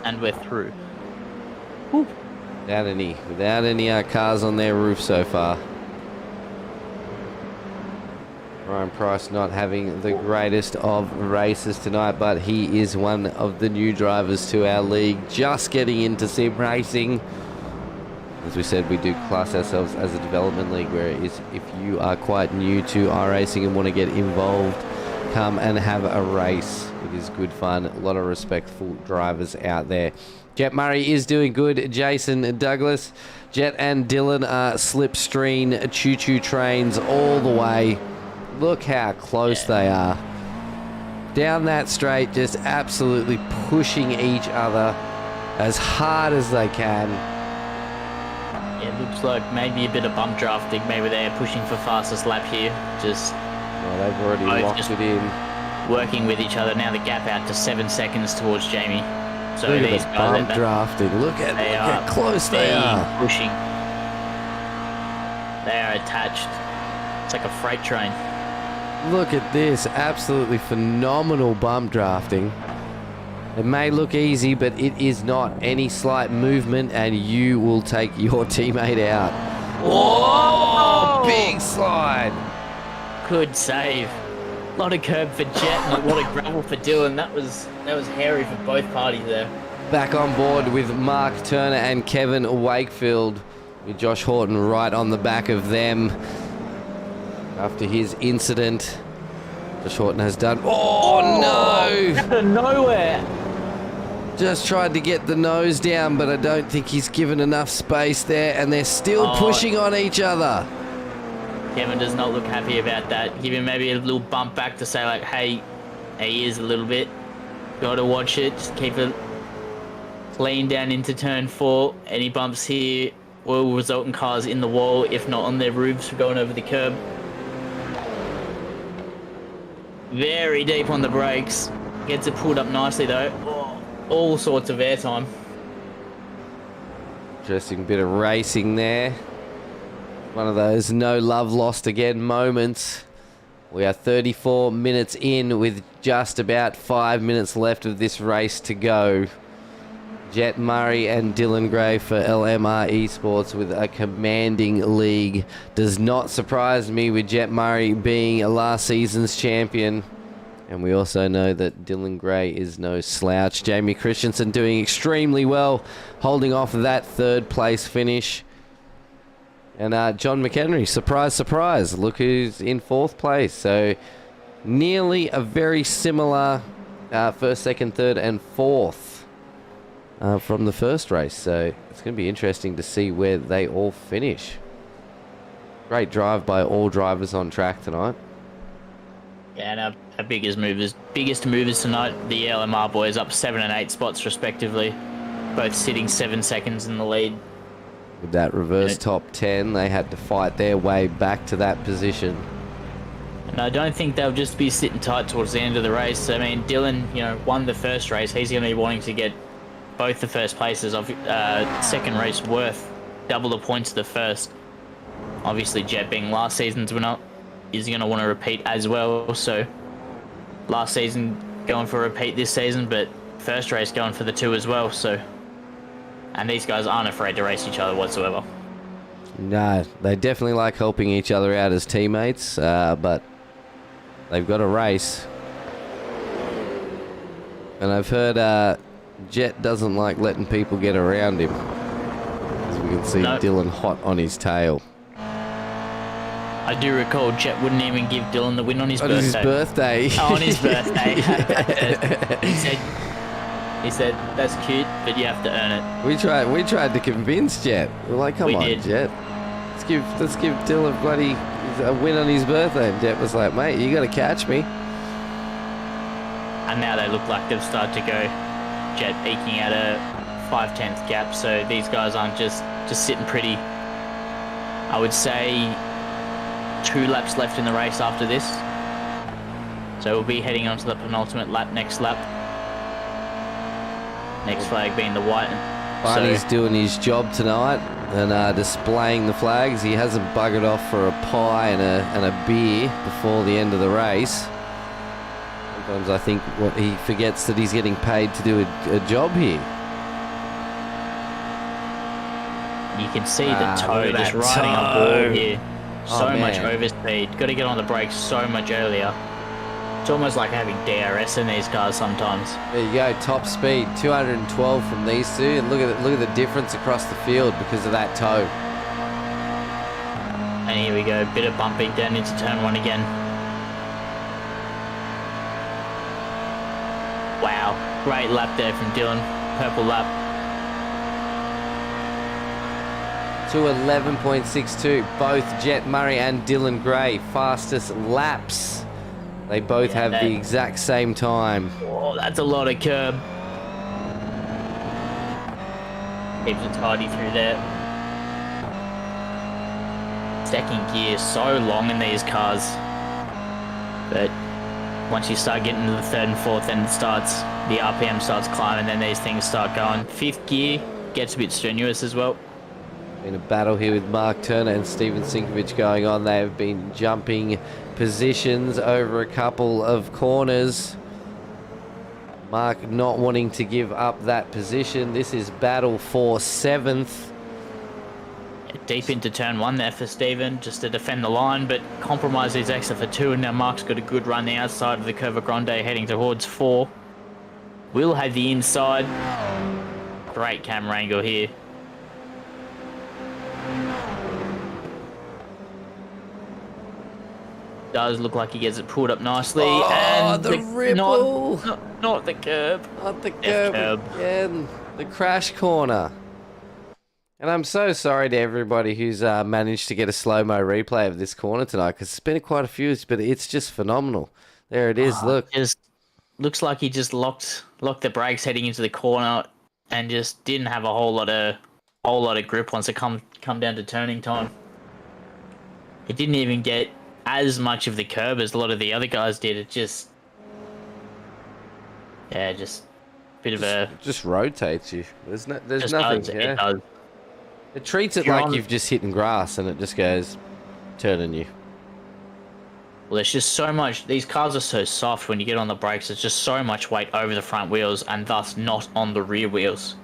And we're through. Woo. Without any cars on their roof so far. Ryan Price not having the greatest of races tonight, but he is one of the new drivers to our league, just getting into sim racing. As we said, we do class ourselves as a development league, where it is, if you are quite new to iRacing and want to get involved, come and have a race. It is good fun. A lot of respectful drivers out there. Jet Murray is doing good. Jason Douglas, Jet and Dylan are slipstream choo-choo trains all the way. Look how close they are. Down that straight, just absolutely pushing each other as hard as they can. Yeah, looks like maybe a bit of bump drafting. Maybe they're pushing for fastest lap here. Just they've already locked it in. Working with each other now. The gap out to 7 seconds towards Jamie. So look these at the guys bump drafting. Look how close they are. Pushing. They are attached. It's like a freight train. Look at this. Absolutely phenomenal bump drafting. It may look easy, but it is not. Any slight movement and you will take your teammate out. Oh, big slide. Good save. A lot of curb for Jet and a lot of gravel for Dylan. That was hairy for both parties there. Back on board with Mark Turner and Kevin Wakefield, with Josh Horton right on the back of them after his incident. Josh Horton has done... Oh, no! Out of nowhere. Just tried to get the nose down, but I don't think he's given enough space there, and they're still pushing on each other. Kevin does not look happy about that. Give him maybe a little bump back to say, like, hey, he is a little bit. Got to watch it. Just keep it clean down into turn 4. Any bumps here will result in cars in the wall, if not on their roofs for going over the curb. Very deep on the brakes. Gets it pulled up nicely, though. All sorts of airtime. Interesting bit of racing there. One of those no love lost again moments. We are 34 minutes in with just about 5 minutes left of this race to go. Jet Murray and Dylan Gray for LMR Esports with a commanding league. Does not surprise me with Jet Murray being last season's champion. And we also know that Dylan Gray is no slouch. Jamie Christensen doing extremely well, holding off that 3rd place finish. And John McHenry, surprise, surprise, look who's in 4th place. So nearly a very similar 1st, 2nd, 3rd and 4th from the first race. So it's going to be interesting to see where they all finish. Great drive by all drivers on track tonight. Yeah, and our biggest movers tonight, the LMR boys up 7 and 8 spots respectively, both sitting 7 seconds in the lead. With that reverse top 10, they had to fight their way back to that position. And I don't think they'll just be sitting tight towards the end of the race. I mean, Dylan, won the first race. He's going to be wanting to get both the first places of second race worth double the points of the first. Obviously, Jet being last season's winner is going to want to repeat as well. So last season going for a repeat this season, but first race going for the 2 as well. So, and these guys aren't afraid to race each other whatsoever. No, they definitely like helping each other out as teammates, but they've got a race. And I've heard Jet doesn't like letting people get around him. As we can see Dylan hot on his tail. I do recall Jet wouldn't even give Dylan the win on his birthday. On his birthday. Oh, on his birthday. He said, that's cute, but you have to earn it. We tried to convince Jet. We're like, come on, Jet. Let's give Dylan bloody a win on his birthday. And Jet was like, mate, you got to catch me. And now they look like they've started to go. Jet eking out a 5/10 gap, so these guys aren't just sitting pretty. I would say 2 laps left in the race after this. So we'll be heading on to the penultimate lap, next lap. Next flag being the white. Barney's doing his job tonight and displaying the flags. He hasn't buggered off for a pie and a beer before the end of the race. Sometimes I think he forgets that he's getting paid to do a job here. You can see the toe just riding a ball here. So much overspeed. Got to get on the brakes so much earlier. It's almost like having DRS in these cars sometimes. There you go, top speed, 212 from these two, and look at the difference across the field because of that toe. And here we go, bit of bumping down into turn 1 again. Wow, great lap there from Dylan. Purple lap. To 11.62, both Jet Murray and Dylan Gray, fastest laps. They both have the exact same time. Oh, that's a lot of curb. Keeps it tidy through there. Second gear so long in these cars. But once you start getting into the 3rd and 4th, then the RPM starts climbing, then these things start going. 5th gear gets a bit strenuous as well. Been a battle here with Mark Turner and Steven Sinkovic going on. They have been jumping positions over a couple of corners. Mark not wanting to give up that position. This is battle for 7th. Deep into turn 1 there for Steven, just to defend the line, but compromise his exit for 2, and now Mark's got a good run the outside of the Curva Grande heading towards 4. Will have the inside. Great camera angle here. Does look like he gets it pulled up nicely. Oh, and the ripple! Not the curb. Not the curb. Again, the crash corner. And I'm so sorry to everybody who's managed to get a slow-mo replay of this corner tonight, because it's been quite a few, but it's just phenomenal. There it is, look. Just looks like he just locked the brakes heading into the corner and just didn't have a whole lot of grip once it come down to turning time. He didn't even get as much of the curb as a lot of the other guys did. It just a bit of a... Just rotates you. There's nothing. It does. It treats it like you've just hit grass, and it just goes turning you. Well, there's just so much... These cars are so soft when you get on the brakes. There's just so much weight over the front wheels and thus not on the rear wheels.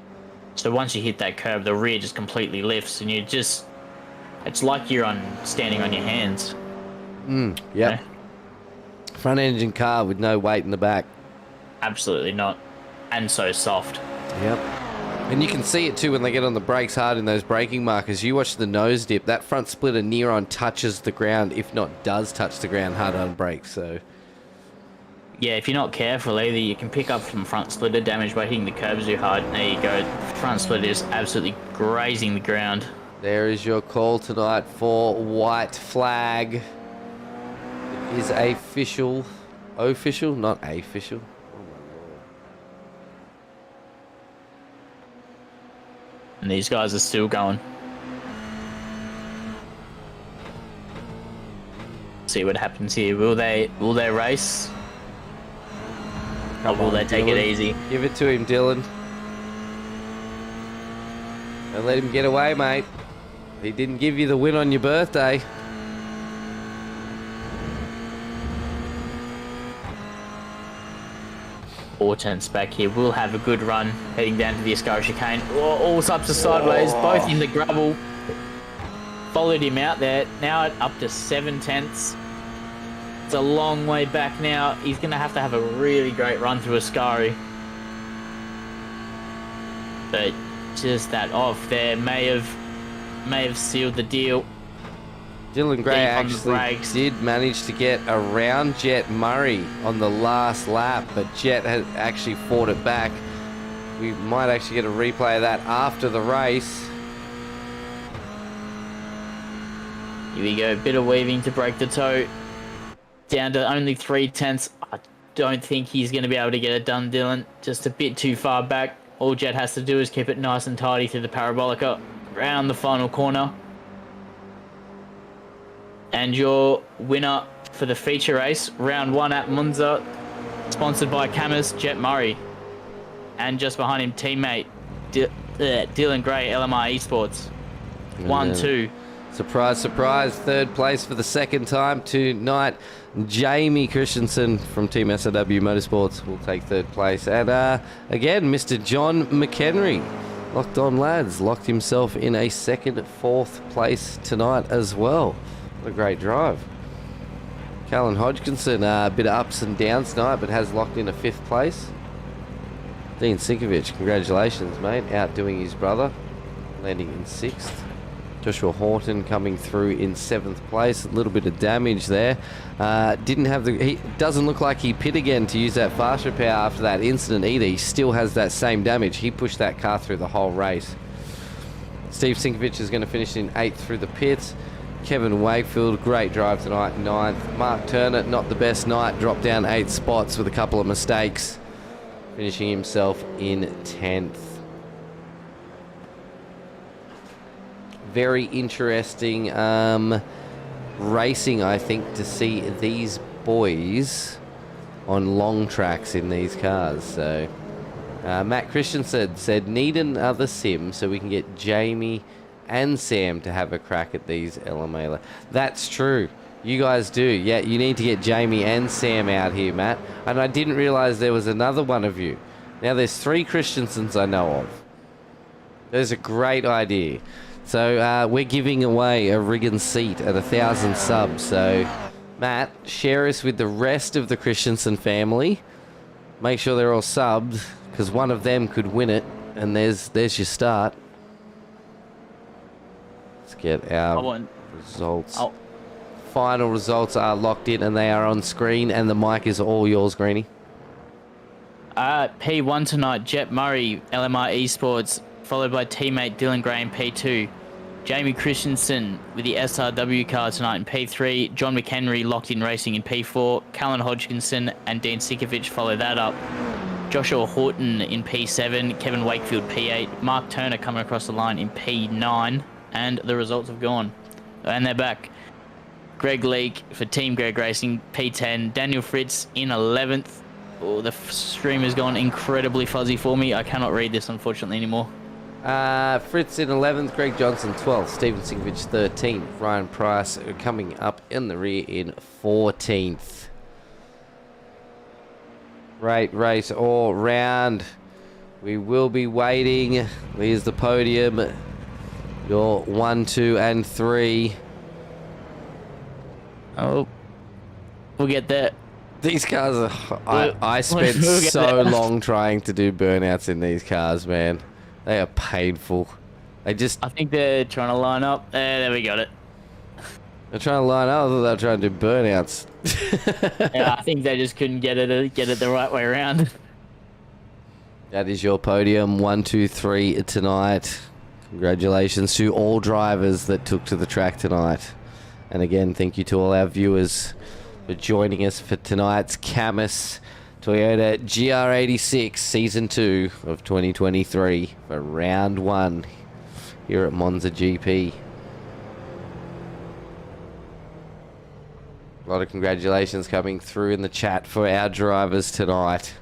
So once you hit that curb, the rear just completely lifts, and you just... It's like you're standing on your hands. Yep. Yeah. Front engine car with no weight in the back. Absolutely not. And so soft. Yep. And you can see it too when they get on the brakes hard in those braking markers. You watch the nose dip. That front splitter near on touches the ground, if not does touch the ground hard on brakes. So yeah, if you're not careful either, you can pick up some front splitter damage by hitting the curbs too hard. There you go. Front splitter is absolutely grazing the ground. there is your call tonight for white flag. It is official. Official, not official. And these guys are still going. See what happens here. Will they race? Or will they take it easy? Give it to him, Dylan. Don't let him get away, mate. He didn't give you the win on your birthday. Four tenths back here. We'll have a good run heading down to the Ascara chicane. All types of sideways, both in the gravel. Followed him out there. Now up to 7 tenths. It's a long way back now. He's going to have a really great run through Ascari. But just that off there may have sealed the deal. Dylan Gray Deep on the actually brakes. did manage to get around Jet Murray on the last lap, but Jet had actually fought it back. We might actually get a replay of that after the race. Here we go. Bit of weaving to break the toe. Down to only 3 tenths. I don't think he's going to be able to get it done, Dylan. Just a bit too far back. All Jet has to do is keep it nice and tidy through the Parabolica. Round the final corner. And your winner for the feature race, round 1 at Monza, sponsored by Cammus, Jet Murray. And just behind him, teammate Dylan Gray, LMR Esports. 1-2. Surprise, surprise. Third place for the second time tonight. Jamie Christensen from Team SOW Motorsports will take third place. And again, Mr. John McHenry, Locked On Lads, locked himself in a second, fourth place tonight as well. What a great drive. Callan Hodgkinson, a bit of ups and downs tonight, but has locked in a 5th place. Dean Sinkovic, congratulations, mate, outdoing his brother, landing in 6th. Joshua Horton coming through in 7th place. A little bit of damage there. He doesn't look like he pit again to use that faster power after that incident either. He still has that same damage. He pushed that car through the whole race. Steve Sinkovic is going to finish in 8th through the pits. Kevin Wakefield, great drive tonight, 9th. Mark Turner, not the best night, dropped down 8 spots with a couple of mistakes, finishing himself in 10th. Very interesting racing, I think, to see these boys on long tracks in these cars. So Matt Christensen said, need another sim so we can get Jamie and Sam to have a crack at these LMA. That's true. You guys do. Yeah, you need to get Jamie and Sam out here, Matt. And I didn't realise there was another one of you. Now, there's 3 Christensens I know of. There's a great idea. So, we're giving away a rig and seat at 1,000 subs. So, Matt, share us with the rest of the Christensen family. Make sure they're all subbed, because one of them could win it. And there's your start. Let's get our results. Final results are locked in and they are on screen, and the mic is all yours, Greeny. P1 tonight, Jet Murray, LMR Esports, followed by teammate Dylan Gray in P2. Jamie Christensen with the SRW car tonight in P3. John McHenry locked in racing in P4. Callan Hodgkinson and Dean Sikovic follow that up. Joshua Horton in P7. Kevin Wakefield P8. Mark Turner coming across the line in P9. And the results have gone. And they're back. Greg Leake for Team Greg Racing, P10. Daniel Fritz in 11th. Oh, the stream has gone incredibly fuzzy for me. I cannot read this, unfortunately, anymore. Fritz in 11th, Greg Johnson 12th, Stephen Sinkovich 13th, Ryan Price coming up in the rear in 14th. Great race all round. We will be waiting. Here's the podium. Your 1, 2, and 3. Oh, we'll get there. These cars are... I spent so long trying to do burnouts in these cars, man. They are painful. They just... I think they're trying to line up. There we got it. They're trying to line up. I thought they were trying to do burnouts. Yeah, I think they just couldn't get it the right way around. That is your podium. 1, 2, 3 tonight. Congratulations to all drivers that took to the track tonight. And again, thank you to all our viewers for joining us for tonight's Cammus Toyota GR86 Season 2 of 2023 for Round 1 here at Monza GP. A lot of congratulations coming through in the chat for our drivers tonight.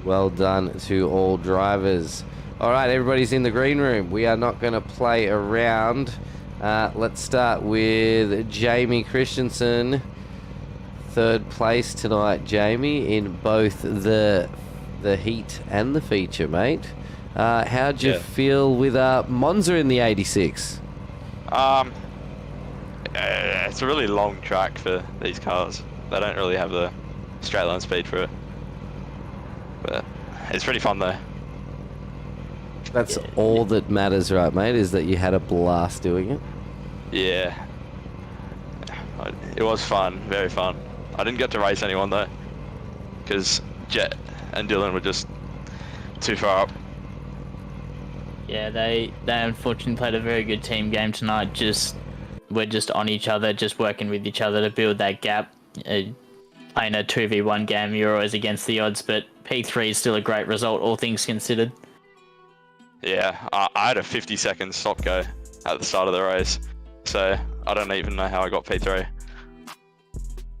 Well done to all drivers. All right, everybody's in the green room. We are not going to play around. Let's start with Jamie Christensen. 3rd place tonight, Jamie, in both the heat and the feature, mate. How'd you feel with Monza in the 86? It's a really long track for these cars. They don't really have the straight line speed for it. But it's pretty fun though. That's all that matters, right, mate, is that you had a blast doing it? Yeah. It was fun, very fun. I didn't get to race anyone though, because Jet and Dylan were just too far up. Yeah, they unfortunately played a very good team game tonight. We're just on each other, just working with each other to build that gap. Playing a 2v1 game, you're always against the odds, but P3 is still a great result, all things considered. Yeah, I had a 50-second stop go at the start of the race, so I don't even know how I got P3.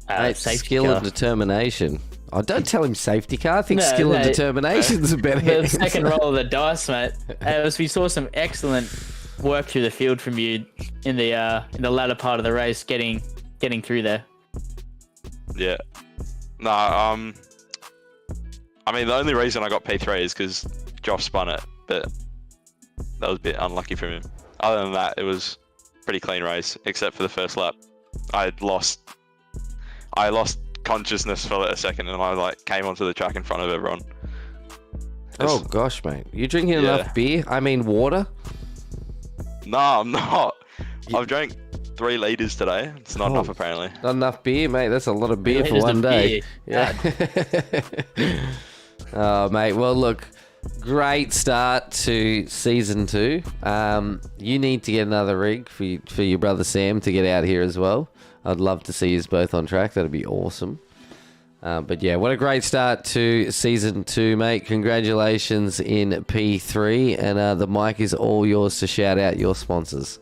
Mate, skill and determination. Oh, don't tell him safety car. I think skill and determination's a better The second roll of the dice, mate. We saw some excellent work through the field from you in the latter part of the race, getting through there. Yeah. No, I mean, the only reason I got P3 is because Josh spun it, but that was a bit unlucky for him. Other than that, it was a pretty clean race, except for the first lap. I lost consciousness for a second, and I came onto the track in front of everyone. Oh gosh, mate. You drinking enough beer? I mean water? No, I'm not. I've drank 3 liters today. It's not enough, apparently. Not enough beer, mate. That's a lot of beer for one day. Yeah. Oh, mate. Well, look, great start to season 2. You need to get another rig for your brother Sam to get out here as well. I'd love to see you both on track. That'd be awesome. But yeah, what a great start to season 2, mate. Congratulations in P3, and the mic is all yours to shout out your sponsors.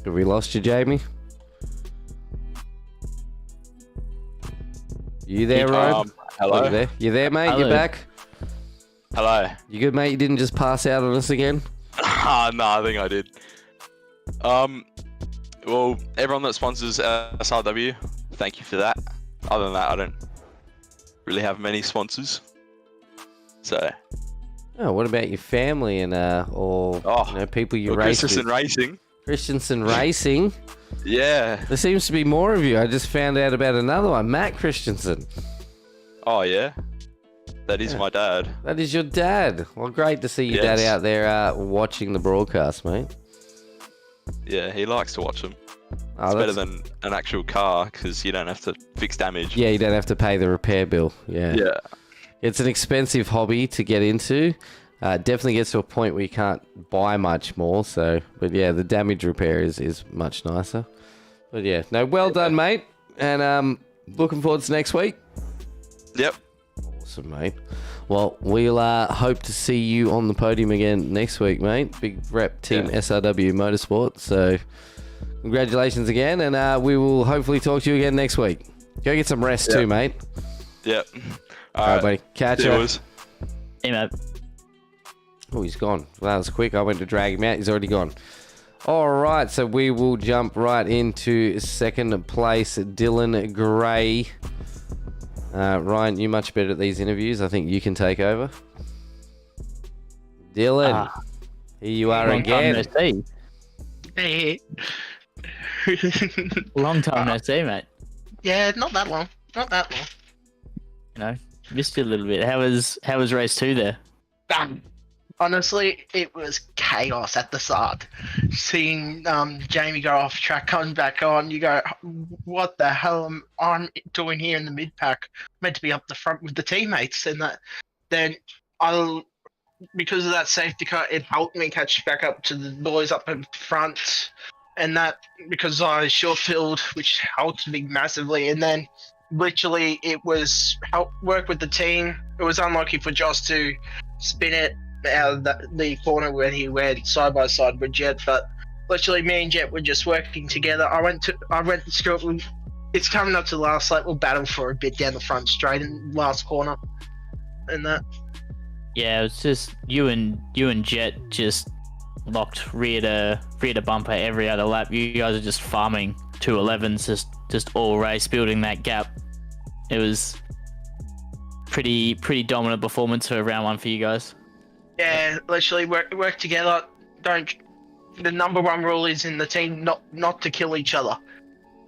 Have we lost you, Jamie? You there, Ryan? Hello. You there? You there, mate? Hello. You back? Hello. You good, mate? You didn't just pass out on us again? No, I think I did. Well, everyone that sponsors SRW, thank you for that. Other than that, I don't really have many sponsors. So. Oh, what about your family and people you race with? Christensen Racing. Christensen Racing. Yeah. There seems to be more of you. I just found out about another one, Matt Christensen. Oh yeah. That is my dad. That is your dad. Well, great to see your Yes. dad out there watching the broadcast, mate. Yeah, he likes to watch them. Oh, It's better than an actual car because you don't have to fix damage. Yeah, you don't have to pay the repair bill. Yeah. Yeah. It's an expensive hobby to get into. Definitely gets to a point where you can't buy much more. So, but yeah, the damage repair is much nicer. But yeah, no, well done, mate. And looking forward to next week. Yep. Awesome, mate. Well, we'll hope to see you on the podium again next week, mate. Big rep team SRW Motorsport. So, congratulations again, and we will hopefully talk to you again next week. Go get some rest too, mate. Yep. All right, buddy. Catch See you. you. Hey, mate. Oh, he's gone. Well, that was quick. I went to drag him out. He's already gone. All right, so we will jump right into second place, Dylan Gray. Ryan, you're much better at these interviews. I think you can take over. Dylan, here you are Long again. time no see. Hey. Long time no see, mate. Yeah, not that long. Not that long. You know, missed you a little bit. How was race 2 there? Honestly, it was chaos at the start. Seeing Jamie go off track, coming back on, you go, what the hell am I doing here in the mid pack? Meant to be up the front with the teammates, and that. Then because of that safety car, it helped me catch back up to the boys up in front, and that because I short filled, which helped me massively. And then literally, it was help work with the team. It was unlucky for Josh to spin it out of the corner where he went side by side with Jet, but literally me and Jet were just working together. I went to Scotland. It's coming up to the last lap. We'll battle for a bit down the front straight in last corner, and that. Yeah, it was just you and Jet just locked rear to bumper every other lap. You guys are just farming 211s just all race, building that gap. It was pretty dominant performance for round 1 for you guys. Yeah, literally work together. The number one rule is in the team not to kill each other,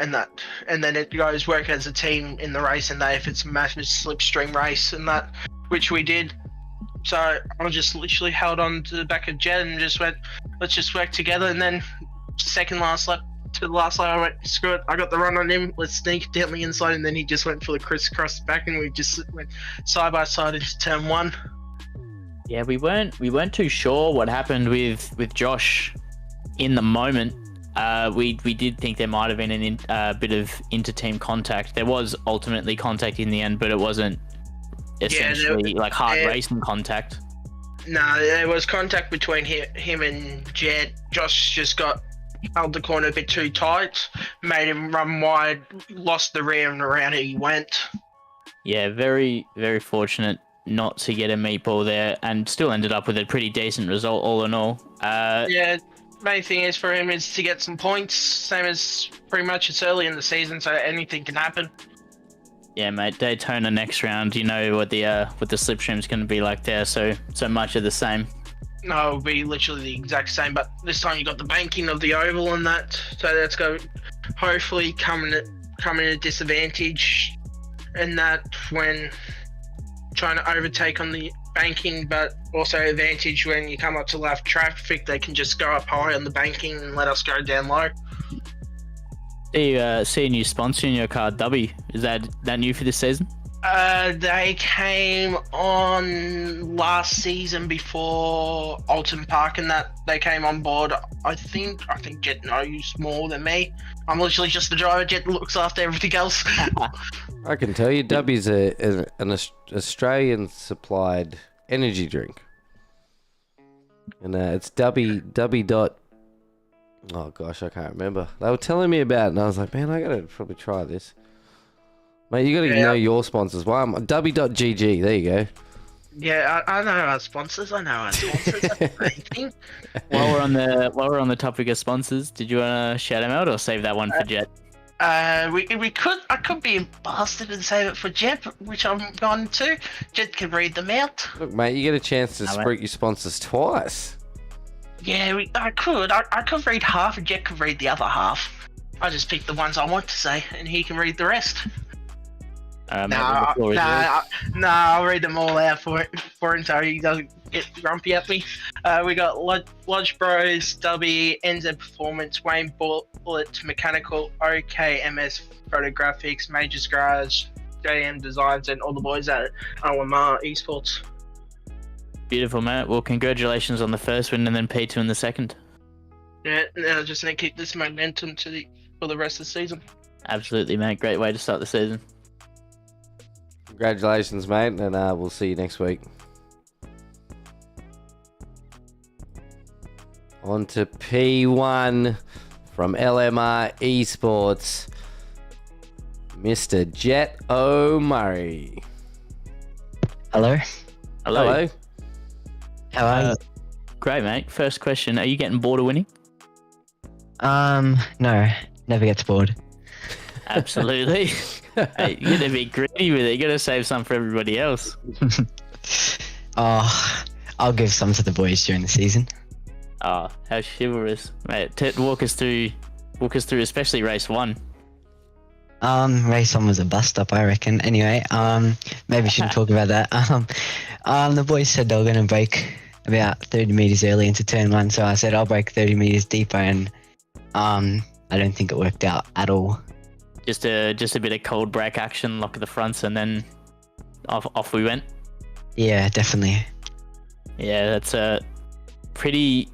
and then it goes work as a team in the race, and that if it's a massive slipstream race and that, which we did. So I just literally held on to the back of Jet and just went, let's just work together. And then second last lap to the last lap, I went, screw it, I got the run on him, let's sneak down the inside, and then he just went for the crisscross back, and we just went side by side into turn 1. Yeah, we weren't too sure what happened with Josh in the moment. We did think there might have been a bit of inter-team contact. There was ultimately contact in the end, but it wasn't essentially like hard racing contact. No, there was contact between him and Jet. Josh just held the corner a bit too tight, made him run wide, lost the rear, and around he went. Yeah, very, very fortunate not to get a meatball there, and still ended up with a pretty decent result all in all. Yeah, main thing is for him is to get some points, same as pretty much it's early in the season, so anything can happen. Yeah, mate, Daytona next round, you know what the slipstream's going to be like there, so much of the same. No, it'll be literally the exact same, but this time you got the banking of the oval and that, so that's going to hopefully come in a disadvantage, and that when trying to overtake on the banking, but also advantage when you come up to left traffic, they can just go up high on the banking and let us go down low. See a new sponsor in your car, W. Is that new for this season? They came on last season before Alton Park, and that they came on board. I think Jet knows more than me. I'm literally just the driver. Jet looks after everything else. I can tell you, W's an Australian supplied energy drink, and it's W dot. Oh gosh, I can't remember. They were telling me about it, and I was like, man, I gotta probably try this. Mate, you got to Yeah. know your sponsors. Why am W.GG, there you go. Yeah, I know our sponsors. That's the main thing. While we're on the topic of sponsors, did you want to shout them out or save that one for Jet? We could. I could be a bastard and save it for Jet, which I'm going to. Jet can read them out. Look, mate, you get a chance to No, mate. spruik your sponsors twice. Yeah, I could. I could read half, and Jet could read the other half. I just pick the ones I want to say, and he can read the rest. Mate, the floor is yours. I'll read them all out for him so he doesn't get grumpy at me. We got Lodge Bros, Dubby, NZ Performance, Wayne Bullet, Mechanical, OKMS Photographics, Majors Garage, JM Designs, and all the boys at LMR Esports. Beautiful, mate. Well, congratulations on the first win and then P2 in the second. Yeah, now just need to keep this momentum for the rest of the season. Absolutely, mate. Great way to start the season. Congratulations, mate, and we'll see you next week. On to P1 from LMR Esports, Mr. Jet O'Murray. Hello. Hello. How are you? Great, mate. First question: are you getting bored of winning? No, never gets bored. Absolutely. Hey, you gotta be greedy with it. You gotta save some for everybody else. Oh, I'll give some to the boys during the season. Oh, how chivalrous, mate. Walk us through, especially race 1. Race 1 was a bust up, I reckon. Anyway, maybe we shouldn't talk about that. The boys said they were gonna break about 30 meters early into turn 1, so I said I'll break 30 meters deeper, and I don't think it worked out at all. Just a bit of cold brake action, lock of the fronts, and then off we went. Yeah, definitely. Yeah, that's pretty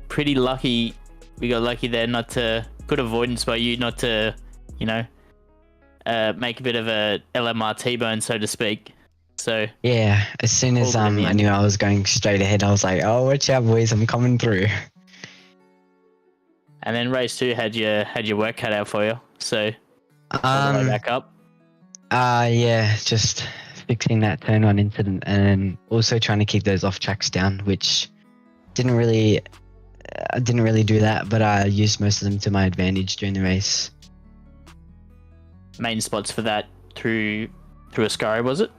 lucky. We got lucky there, not to good avoidance by you, not to make a bit of a LMR T-bone, so to speak. So Yeah, as soon as All good in the I end. knew I was going straight ahead, I was like, oh, watch out, boys, I'm coming through. and then race 2 had your work cut out for you. So all the way back up. Yeah, just fixing that turn 1 incident, and also trying to keep those off tracks down, which I didn't really do that, but I used most of them to my advantage during the race. Main spots for that through Ascari, was it?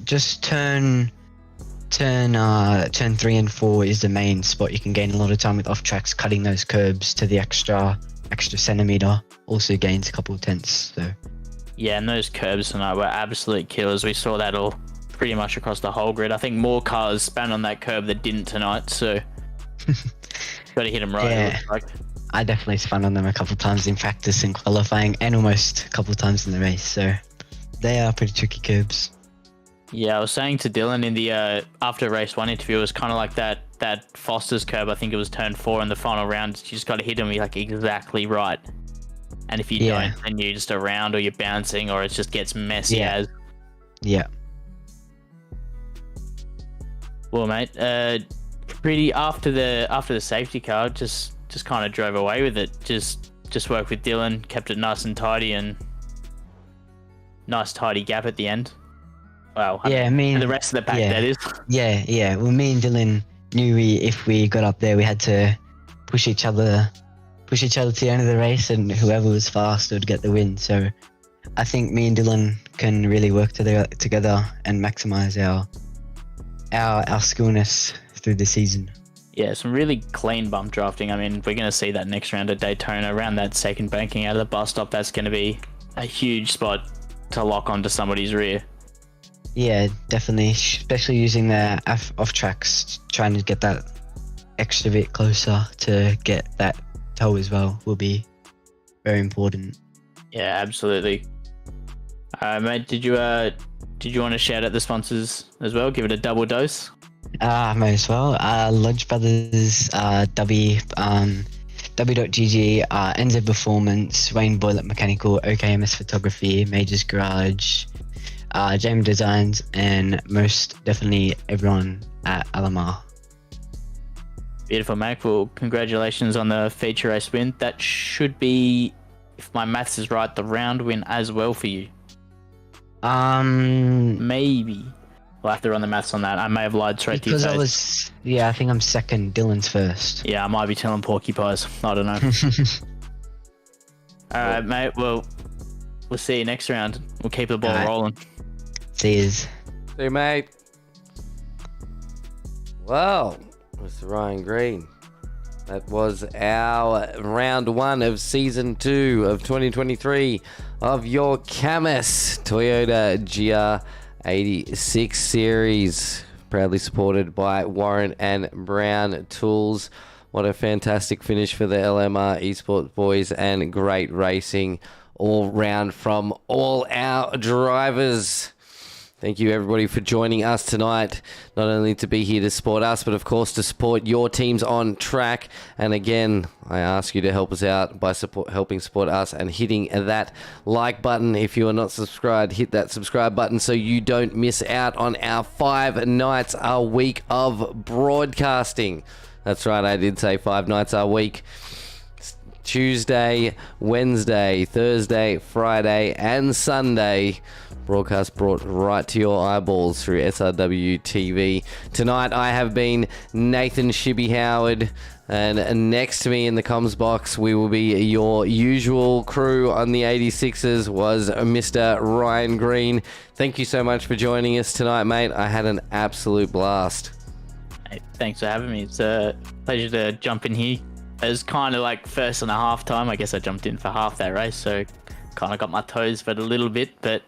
Just turn 3 and 4 is the main spot. You can gain a lot of time with off tracks, cutting those curbs to the extra centimeter. Also gains a couple of tenths. So Yeah, and those curbs tonight were absolute killers. We saw that all pretty much across the whole grid. I think more cars span on that curb that didn't tonight, so got to hit them right. Yeah. It looks like. I definitely spun on them a couple of times in practice and qualifying, and almost a couple of times in the race. So they are pretty tricky curbs. Yeah, I was saying to Dylan in the after race 1 interview, it was kind of like that Foster's curb. I think it was turn 4 in the final round. You just got to hit them like exactly right. And if you Yeah. don't, then you're just around, or you're bouncing, or it just gets messy Yeah. as. Yeah. Well, mate, pretty after the safety car, just kind of drove away with it. Just worked with Dylan, kept it nice and tidy, and nice tidy gap at the end. Well, Yeah, me and and the rest of the pack, yeah. that is. Yeah. Well, me and Dylan knew if we got up there, we had to push each other to the end of the race, and whoever was fast would get the win. So I think me and Dylan can really work together and maximize our skillness through the season. Yeah, some really clean bump drafting. I mean, we're going to see that next round at Daytona around that second banking out of the bus stop. That's going to be a huge spot to lock onto somebody's rear. Yeah, definitely, especially using the off tracks, trying to get that extra bit closer to get that toe as well will be very important. Yeah, absolutely. Mate, did you want to shout out the sponsors as well? Give it a double dose. May as well. Lodge Brothers, W.GG, NZ Performance, Wayne Boiler Mechanical, OKMS Photography, Majors Garage, JM Designs, and most definitely everyone at LMR. Beautiful, mate. Well, congratulations on the feature race win. That should be if my maths is right, the round win as well for you. Maybe. Maybe. We'll have to run the maths on that. I may have lied straight to your face. I think I'm second. Dylan's first. Yeah, I might be telling porcupines. I don't know. All right, mate. Well, we'll see you next round. We'll keep the ball rolling. See you. See you, mate. Well, Mr. Ryan Green. That was our round 1 of season 2 of 2023 of your Cammus Toyota GR86 series, proudly supported by Warren and Brown Tools. What a fantastic finish for the LMR Esports boys, and great racing all round from all our drivers. Thank you, everybody, for joining us tonight. Not only to be here to support us, but of course to support your teams on track. And again, I ask you to help us out by helping support us and hitting that like button. If you are not subscribed, hit that subscribe button so you don't miss out on our 5 nights a week of broadcasting. That's right, I did say 5 nights a week. Tuesday, Wednesday, Thursday, Friday, and Sunday. Broadcast brought right to your eyeballs through SRW TV. Tonight I have been Nathan ShiBBy Howard, and next to me in the comms box we will be your usual crew on the 86ers was Mr. Ryan Green. Thank you so much for joining us tonight, mate. I had an absolute blast. Hey, thanks for having me. It's a pleasure to jump in here. It was kind of like first and a half time. I guess I jumped in for half that race, so kind of got my toes for a little bit, but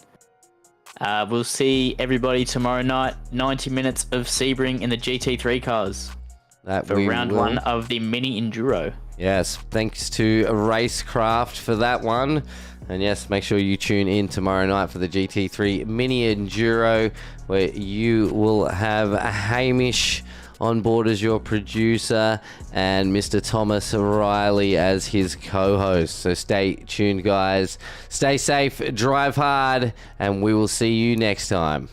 we'll see everybody tomorrow night. 90 minutes of Sebring in the GT3 cars for round 1 of the Mini Enduro. Yes, thanks to Racecraft for that one. And yes, make sure you tune in tomorrow night for the GT3 Mini Enduro, where you will have Hamish on board as your producer and Mr. Thomas Riley as his co-host. So stay tuned, guys. Stay safe, drive hard, and we will see you next time.